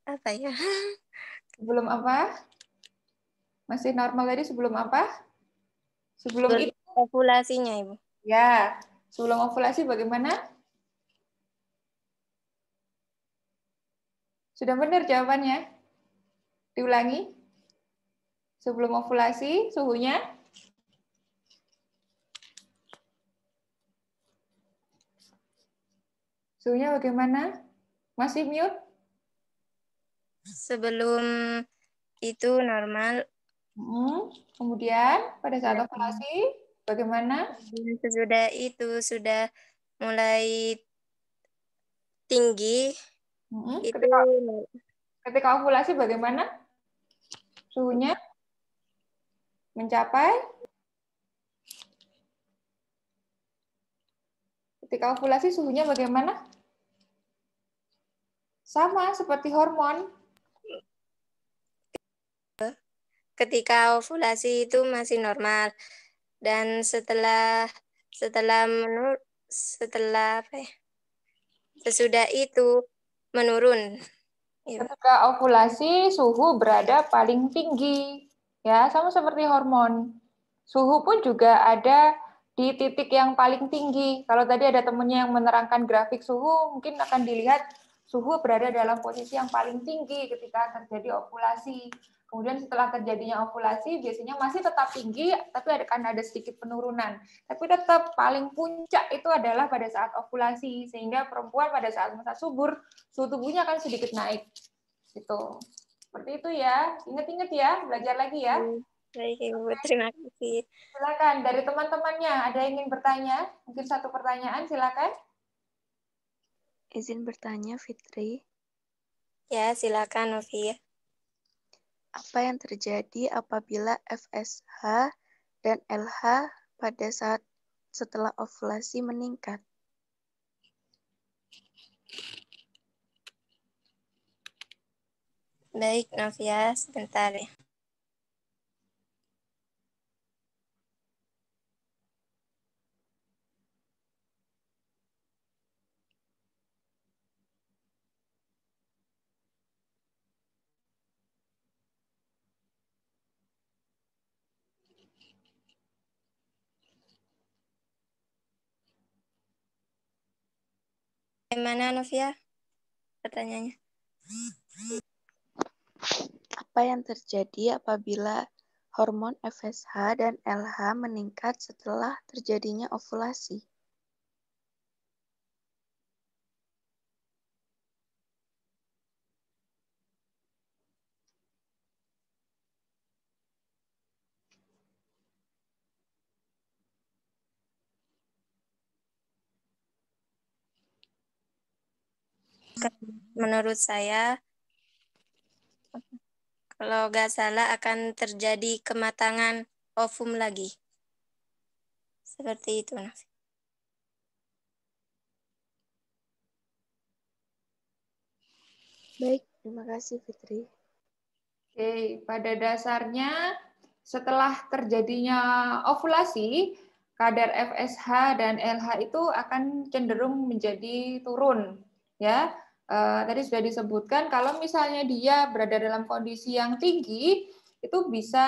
S12: Apa ya?
S1: Sebelum apa? Masih normal tadi sebelum apa? Sebelum itu
S12: ovulasinya, Ibu.
S1: Ya, sebelum ovulasi bagaimana? Sudah benar jawabannya? Diulangi. Sebelum ovulasi, suhunya? Suhunya bagaimana? Masih mute?
S12: Sebelum itu normal.
S1: Kemudian pada saat ovulasi, bagaimana?
S12: Sesudah itu sudah mulai tinggi.
S1: Ketika ovulasi bagaimana? Suhunya? mencapai? Ketika ovulasi suhunya bagaimana? Sama seperti hormon.
S12: Ketika ovulasi itu masih normal dan setelah sesudah itu menurun.
S1: Ketika ovulasi suhu berada paling tinggi, ya sama seperti hormon. Suhu pun juga ada di titik yang paling tinggi. Kalau tadi ada temennya yang menerangkan grafik suhu, mungkin akan dilihat suhu berada dalam posisi yang paling tinggi ketika terjadi ovulasi. Kemudian setelah terjadinya ovulasi, biasanya masih tetap tinggi, tapi akan ada sedikit penurunan. Tapi tetap paling puncak itu adalah pada saat ovulasi, sehingga perempuan pada saat masa subur, suhu tubuhnya akan sedikit naik. Gitu. Seperti itu ya. Ingat-ingat ya, belajar lagi ya.
S12: Baik, Ibu. Terima kasih.
S1: Silakan, dari teman-temannya ada yang ingin bertanya? Mungkin satu pertanyaan, silakan.
S3: Izin bertanya, Fitri.
S12: Ya, silakan, Novia.
S3: Apa yang terjadi apabila FSH dan LH pada saat setelah ovulasi meningkat?
S12: Baik, Novia, sebentar ya. Bagaimana, Novia? Pertanyaannya.
S3: Apa yang terjadi apabila hormon FSH dan LH meningkat setelah terjadinya ovulasi?
S12: Menurut saya, kalau nggak salah akan terjadi kematangan ovum lagi. Seperti itu, Novia.
S3: Baik, terima kasih Fitri.
S1: Oke, pada dasarnya setelah terjadinya ovulasi, kadar FSH dan LH itu akan cenderung menjadi turun. Ya, tadi sudah disebutkan kalau misalnya dia berada dalam kondisi yang tinggi, itu bisa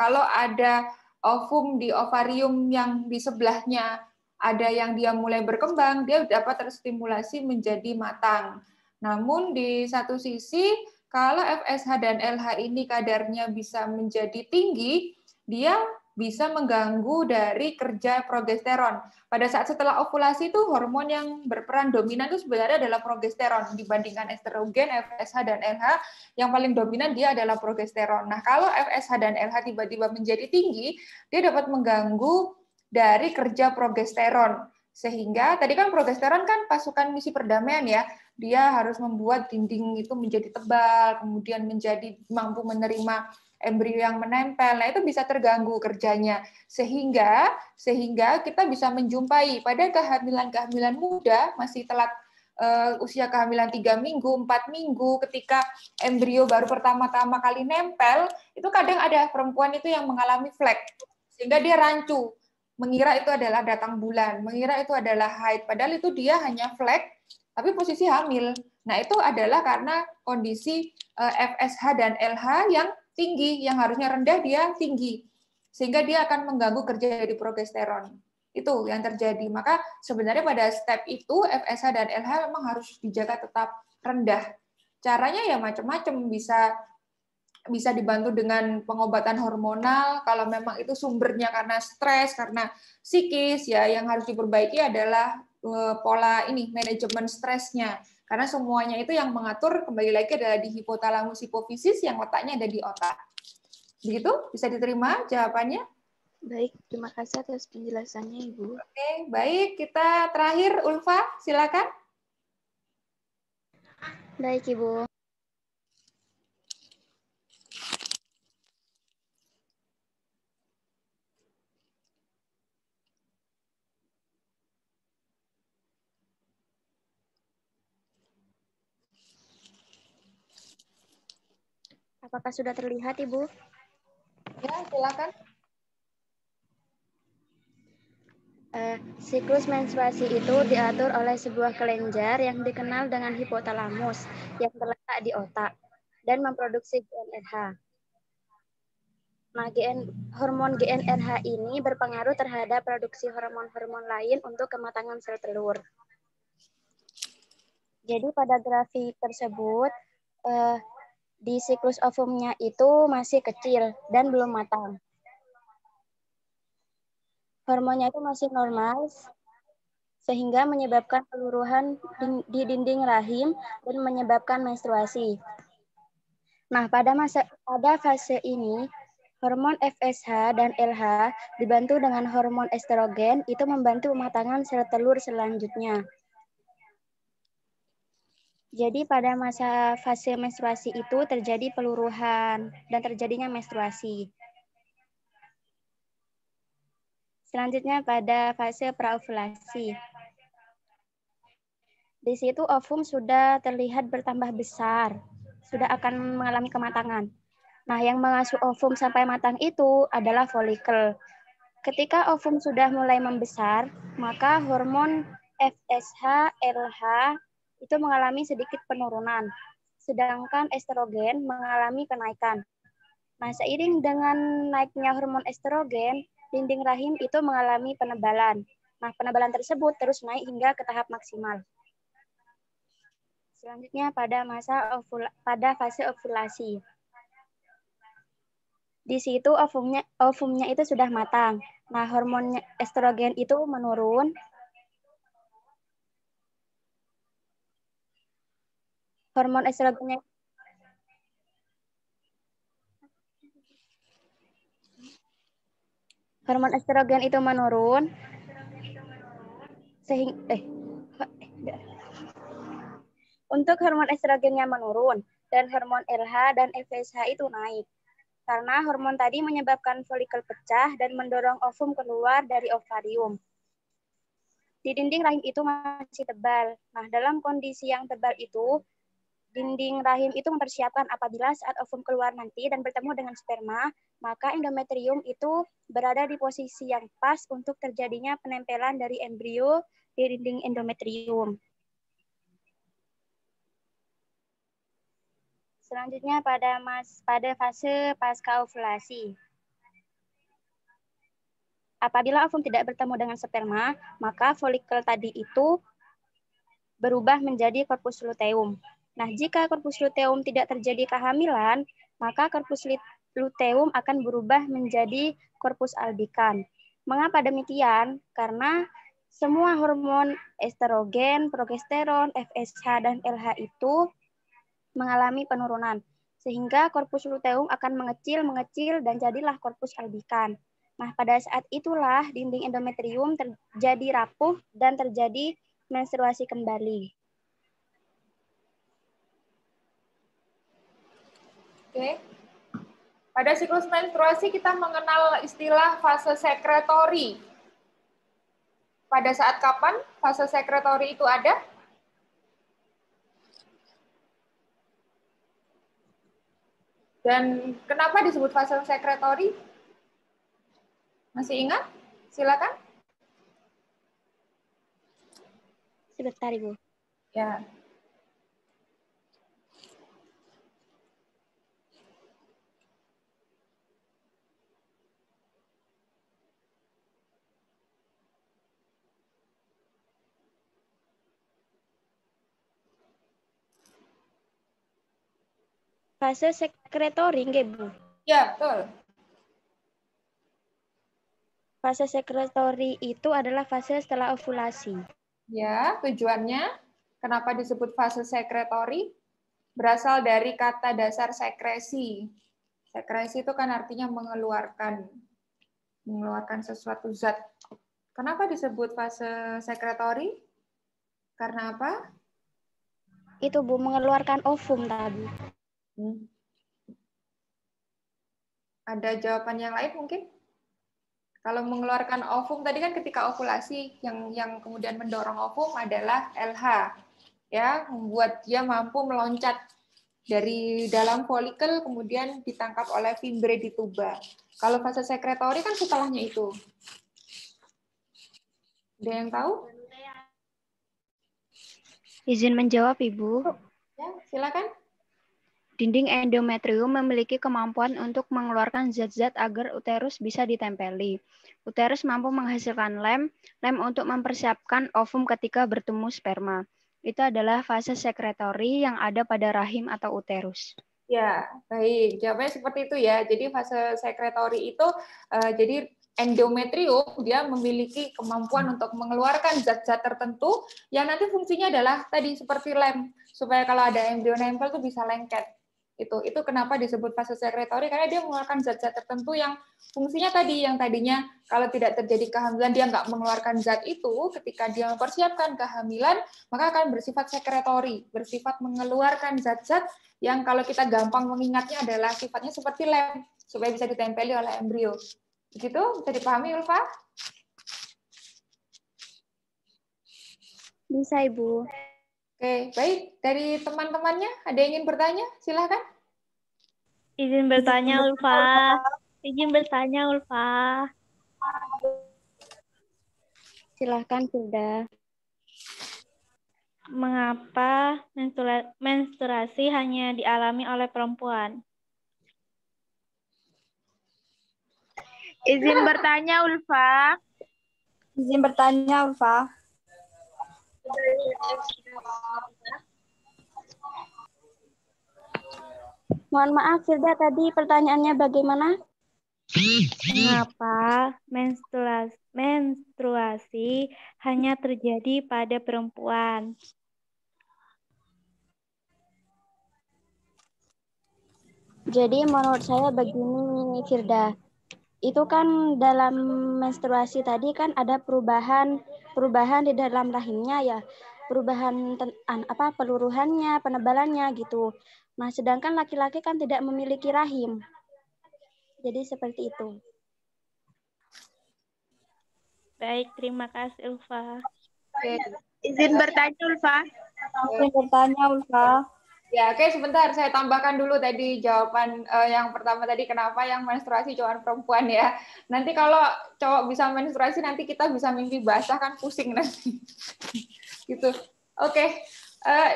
S1: kalau ada ovum di ovarium yang di sebelahnya ada yang dia mulai berkembang, dia dapat terstimulasi menjadi matang. Namun di satu sisi, kalau FSH dan LH ini kadarnya bisa menjadi tinggi, dia bisa mengganggu dari kerja progesteron. Pada saat setelah ovulasi itu hormon yang berperan dominan itu sebenarnya adalah progesteron dibandingkan estrogen, FSH dan LH, yang paling dominan dia adalah progesteron. Nah, kalau FSH dan LH tiba-tiba menjadi tinggi, dia dapat mengganggu dari kerja progesteron. Sehingga tadi kan progesteron kan pasukan misi perdamaian ya, dia harus membuat dinding itu menjadi tebal, kemudian menjadi mampu menerima embrio yang menempel. Nah, itu bisa terganggu kerjanya. Sehingga kita bisa menjumpai pada kehamilan-kehamilan muda, masih telat usia kehamilan 3 minggu, 4 minggu, ketika embrio baru pertama-tama kali nempel, itu kadang ada perempuan itu yang mengalami flek, sehingga dia rancu, mengira itu adalah datang bulan, mengira itu adalah haid, padahal itu dia hanya flek, tapi posisi hamil. Nah, itu adalah karena kondisi FSH dan LH yang tinggi, yang harusnya rendah dia tinggi. Sehingga dia akan mengganggu kerja dari progesteron. Itu yang terjadi. Maka sebenarnya pada step itu FSH dan LH memang harus dijaga tetap rendah. Caranya ya macam-macam, bisa dibantu dengan pengobatan hormonal kalau memang itu sumbernya karena stres, karena psikis, ya yang harus diperbaiki adalah pola ini, manajemen stresnya. Karena semuanya itu yang mengatur kembali lagi adalah di hipotalamus hipofisis yang letaknya ada di otak. Begitu? Bisa diterima jawabannya?
S3: Baik, terima kasih atas penjelasannya, Ibu.
S1: Oke, baik. Kita terakhir, Ulfa, silakan.
S2: Baik, Ibu. Apakah sudah terlihat, Ibu?
S1: Ya, silakan.
S2: Siklus menstruasi itu diatur oleh sebuah kelenjar yang dikenal dengan hipotalamus yang terletak di otak dan memproduksi GnRH. Nah, hormon GnRH ini berpengaruh terhadap produksi hormon-hormon lain untuk kematangan sel telur. Jadi pada grafik tersebut, di siklus ovumnya itu masih kecil dan belum matang. Hormonnya itu masih normal, sehingga menyebabkan peluruhan di dinding rahim dan menyebabkan menstruasi. Nah, pada fase ini, hormon FSH dan LH dibantu dengan hormon estrogen itu membantu pematangan sel telur selanjutnya. Jadi pada fase menstruasi itu terjadi peluruhan dan terjadinya menstruasi. Selanjutnya pada fase praovulasi. Di situ ovum sudah terlihat bertambah besar, sudah akan mengalami kematangan. Nah, yang mengasuh ovum sampai matang itu adalah folikel. Ketika ovum sudah mulai membesar, maka hormon FSH, LH itu mengalami sedikit penurunan, sedangkan estrogen mengalami kenaikan. Nah, seiring dengan naiknya hormon estrogen, dinding rahim itu mengalami penebalan. Nah, penebalan tersebut terus naik hingga ke tahap maksimal. Selanjutnya pada fase ovulasi. Di situ ovumnya itu sudah matang. Nah, hormon estrogen itu menurun. Hormon estrogen itu menurun untuk hormon estrogennya menurun dan hormon LH dan FSH itu naik. Karena hormon tadi menyebabkan folikel pecah dan mendorong ovum keluar dari ovarium. Di dinding rahim itu masih tebal. Nah, dalam kondisi yang tebal itu, dinding rahim itu mempersiapkan apabila saat ovum keluar nanti dan bertemu dengan sperma, maka endometrium itu berada di posisi yang pas untuk terjadinya penempelan dari embrio di dinding endometrium. Selanjutnya pada fase pasca ovulasi. Apabila ovum tidak bertemu dengan sperma, maka folikel tadi itu berubah menjadi corpus luteum. Nah, jika corpus luteum tidak terjadi kehamilan, maka corpus luteum akan berubah menjadi corpus albicans. Mengapa demikian? Karena semua hormon estrogen, progesteron, FSH, dan LH itu mengalami penurunan, sehingga corpus luteum akan mengecil, dan jadilah corpus albicans. Nah, pada saat itulah dinding endometrium terjadi rapuh dan terjadi menstruasi kembali.
S1: Oke. Pada siklus menstruasi kita mengenal istilah fase sekretori. Pada saat kapan fase sekretori itu ada? Dan kenapa disebut fase sekretori? Masih ingat? Silakan.
S2: Sebentar, Ibu.
S1: Ya.
S2: Fase sekretori, nggih, Bu?
S1: Ya, betul.
S2: Fase sekretori itu adalah fase setelah ovulasi.
S1: Ya, tujuannya kenapa disebut fase sekretori? Berasal dari kata dasar sekresi. Sekresi itu kan artinya mengeluarkan sesuatu zat. Kenapa disebut fase sekretori? Karena apa?
S2: Itu, Bu, mengeluarkan ovum tadi.
S1: Ada jawaban yang lain mungkin? Kalau mengeluarkan ovum tadi kan ketika ovulasi, yang kemudian mendorong ovum adalah LH, ya, membuat dia mampu meloncat dari dalam folikel kemudian ditangkap oleh fimbre di tuba. Kalau fase sekretori kan setelahnya itu. Ada yang tahu?
S6: Izin menjawab, Ibu.
S1: Ya, silakan.
S6: Dinding endometrium memiliki kemampuan untuk mengeluarkan zat-zat agar uterus bisa ditempeli. Uterus mampu menghasilkan lem untuk mempersiapkan ovum ketika bertemu sperma. Itu adalah fase sekretori yang ada pada rahim atau uterus.
S1: Ya, baik. Jawabannya seperti itu ya. Jadi fase sekretori itu, jadi endometrium dia memiliki kemampuan untuk mengeluarkan zat-zat tertentu yang nanti fungsinya adalah tadi seperti lem, supaya kalau ada embrio nempel itu bisa lengket. Itu kenapa disebut fase sekretori, karena dia mengeluarkan zat-zat tertentu yang fungsinya tadi, yang tadinya kalau tidak terjadi kehamilan dia nggak mengeluarkan zat itu, ketika dia mempersiapkan kehamilan maka akan bersifat sekretori, bersifat mengeluarkan zat-zat yang kalau kita gampang mengingatnya adalah sifatnya seperti lem, supaya bisa ditempeli oleh embrio. Begitu, bisa dipahami Ulfa?
S2: Bisa, Ibu.
S1: Oke, baik. Dari teman-temannya, ada yang ingin bertanya? Silahkan.
S4: Izin bertanya, Ulfa. Izin bertanya, Ulfa.
S2: Silahkan, Firda.
S4: Mengapa menstruasi hanya dialami oleh perempuan?
S11: Izin bertanya, Ulfa.
S13: Izin bertanya, Ulfa.
S2: Mohon maaf, Firda, tadi pertanyaannya bagaimana?
S4: Mengapa menstruasi hanya terjadi pada perempuan?
S2: Jadi menurut saya begini, Firda. Itu kan dalam menstruasi tadi kan ada perubahan di dalam rahimnya ya. Perubahan peluruhannya, penebalannya gitu. Nah, sedangkan laki-laki kan tidak memiliki rahim. Jadi seperti itu.
S4: Baik, terima kasih, Ulfa.
S1: Oke.
S11: Izin bertanya, Ulfa.
S13: Izin bertanya, Ulfa.
S1: Ya, oke, sebentar saya tambahkan dulu tadi jawaban yang pertama tadi, kenapa yang menstruasi cowok perempuan ya. Nanti kalau cowok bisa menstruasi nanti kita bisa mimpi basah kan, pusing nanti. Gitu. Oke.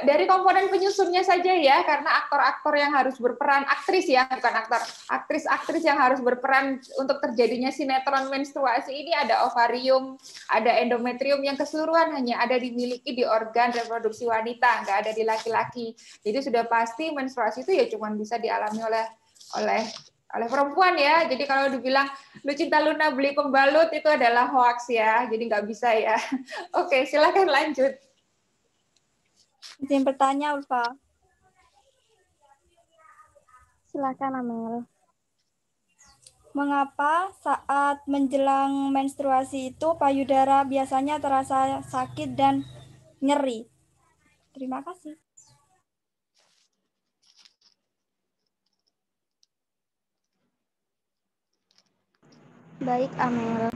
S1: Dari komponen penyusunnya saja ya, karena aktor-aktor yang harus berperan, aktris ya, bukan aktor, aktris-aktris yang harus berperan untuk terjadinya sinetron menstruasi ini ada ovarium, ada endometrium yang keseluruhan hanya ada dimiliki di organ reproduksi wanita, nggak ada di laki-laki. Jadi sudah pasti menstruasi itu ya cuma bisa dialami oleh perempuan ya. Jadi kalau dibilang Lucinta Luna beli pembalut itu adalah hoax ya, jadi nggak bisa ya. Oke, silakan lanjut.
S13: Izin bertanya, Ulfa.
S2: Silakan, Amel.
S13: Mengapa saat menjelang menstruasi itu payudara biasanya terasa sakit dan nyeri? Terima kasih.
S2: Baik, Amel.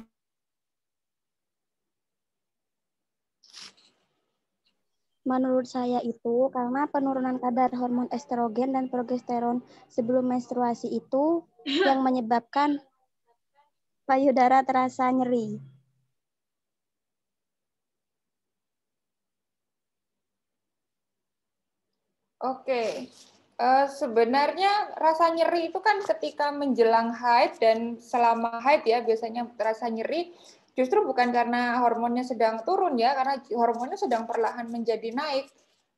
S2: Menurut saya itu karena penurunan kadar hormon estrogen dan progesteron sebelum menstruasi itu yang menyebabkan payudara terasa nyeri.
S1: Oke. Sebenarnya rasa nyeri itu kan ketika menjelang haid dan selama haid ya biasanya terasa nyeri. Justru bukan karena hormonnya sedang turun ya, karena hormonnya sedang perlahan menjadi naik.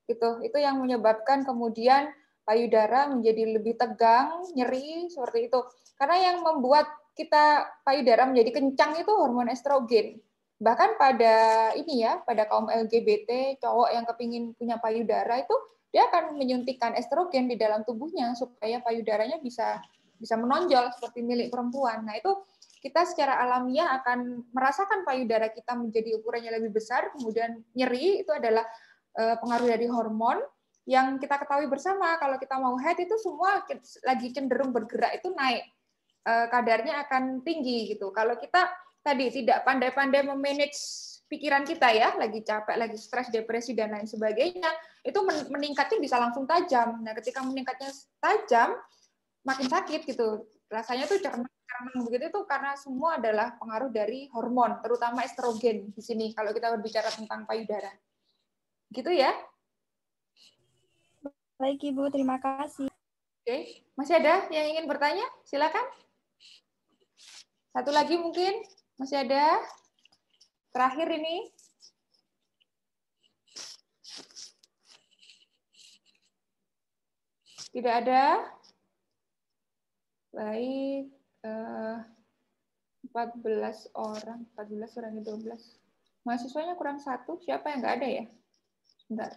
S1: Gitu. Itu yang menyebabkan kemudian payudara menjadi lebih tegang, nyeri seperti itu. Karena yang membuat kita payudara menjadi kencang itu hormon estrogen. Bahkan pada ini ya, pada kaum LGBT, cowok yang kepingin punya payudara itu dia akan menyuntikkan estrogen di dalam tubuhnya supaya payudaranya bisa menonjol seperti milik perempuan. Nah, itu kita secara alamiah akan merasakan payudara kita menjadi ukurannya lebih besar, kemudian nyeri, itu adalah pengaruh dari hormon yang kita ketahui bersama. Kalau kita mau haid itu semua lagi cenderung bergerak itu naik, kadarnya akan tinggi gitu. Kalau kita tadi tidak pandai-pandai memanage pikiran kita ya, lagi capek, lagi stres, depresi, dan lain sebagainya, itu meningkatnya bisa langsung tajam. Nah, ketika meningkatnya tajam, makin sakit gitu. Rasanya tuh cerna begitu itu karena semua adalah pengaruh dari hormon, terutama estrogen di sini kalau kita berbicara tentang payudara. Gitu ya.
S13: Baik, Ibu. Terima kasih.
S1: Oke, masih ada yang ingin bertanya? Silakan. Satu lagi mungkin masih ada. Terakhir ini. Tidak ada. Baik. 14 orang. 14 kurangi 12. Mahasiswanya kurang 1. Siapa yang nggak ada ya? Sebentar.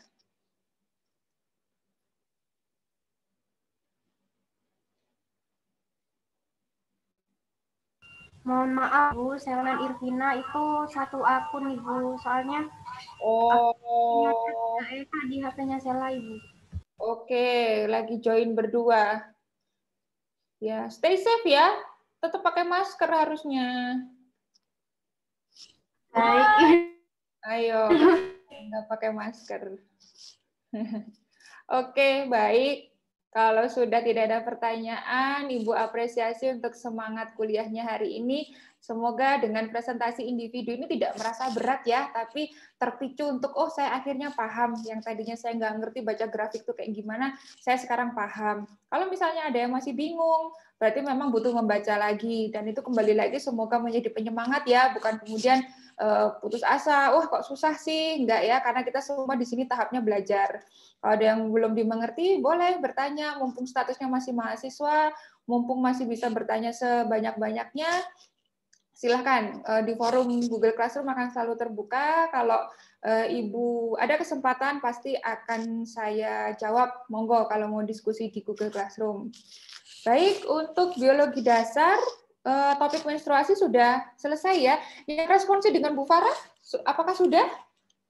S8: Mohon maaf, Bu, Selen Irvina itu satu akun, Ibu. Soalnya di HP-nya Sela, Ibu.
S1: Oke, lagi join berdua. Ya, stay safe ya. Tetap pakai masker harusnya.
S8: Baik.
S1: Ayo, nggak pakai masker. Oke, baik. Kalau sudah tidak ada pertanyaan, Ibu apresiasi untuk semangat kuliahnya hari ini. Semoga dengan presentasi individu ini tidak merasa berat ya, tapi terpicu untuk, oh saya akhirnya paham. Yang tadinya saya nggak ngerti baca grafik itu kayak gimana, saya sekarang paham. Kalau misalnya ada yang masih bingung, berarti memang butuh membaca lagi. Dan itu kembali lagi semoga menjadi penyemangat ya, bukan kemudian putus asa, wah kok susah sih, enggak ya, karena kita semua di sini tahapnya belajar. Kalau ada yang belum dimengerti, boleh bertanya, mumpung statusnya masih mahasiswa, mumpung masih bisa bertanya sebanyak-banyaknya, silahkan di forum Google Classroom akan selalu terbuka. Kalau Ibu ada kesempatan, pasti akan saya jawab, monggo kalau mau diskusi di Google Classroom. Baik, untuk biologi dasar, topik menstruasi sudah selesai ya. Yang responsif dengan Bu Farah, apakah sudah?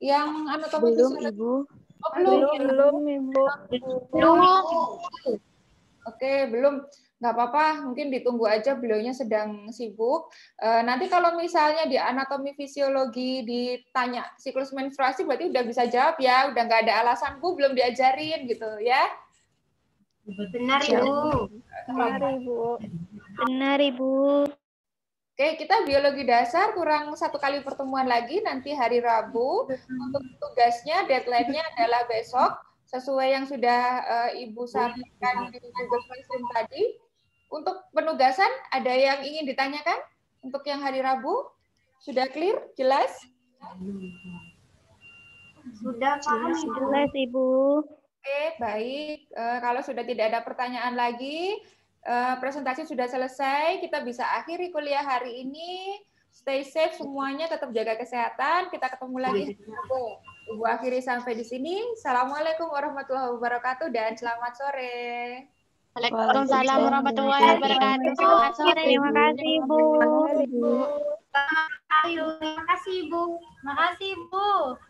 S1: Yang anatomi
S5: belum,
S1: fisiologi?
S5: Ibu.
S1: Oh, belum,
S7: Ibu.
S1: Belum. Oke, belum. Nggak apa-apa, mungkin ditunggu aja, beliaunya sedang sibuk. Nanti kalau misalnya di anatomi fisiologi ditanya siklus menstruasi, berarti udah bisa jawab ya, udah nggak ada alasan, Bu, belum diajarin gitu ya.
S8: Benar, Ibu.
S7: Benar, Ibu.
S4: Benar, Ibu.
S1: Oke, kita biologi dasar kurang 1 kali pertemuan lagi nanti hari Rabu. Untuk tugasnya, deadline-nya adalah besok, sesuai yang sudah Ibu sampaikan di Google Classroom tadi. Untuk penugasan, ada yang ingin ditanyakan? Untuk yang hari Rabu? Sudah clear? Jelas?
S8: Sudah paham, Ibu.
S4: Jelas, Ibu.
S1: Oke, baik. Kalau sudah tidak ada pertanyaan lagi, presentasi sudah selesai, kita bisa akhiri kuliah hari ini. Stay safe semuanya, tetap jaga kesehatan. Kita ketemu lagi. Ibu akhiri sampai di sini. Assalamualaikum warahmatullahi wabarakatuh dan selamat sore.
S10: Waalaikumsalam warahmatullahi wabarakatuh. Selamat sore.
S4: Terima kasih, Ibu.
S8: Terima kasih, Ibu. Terima kasih, Ibu.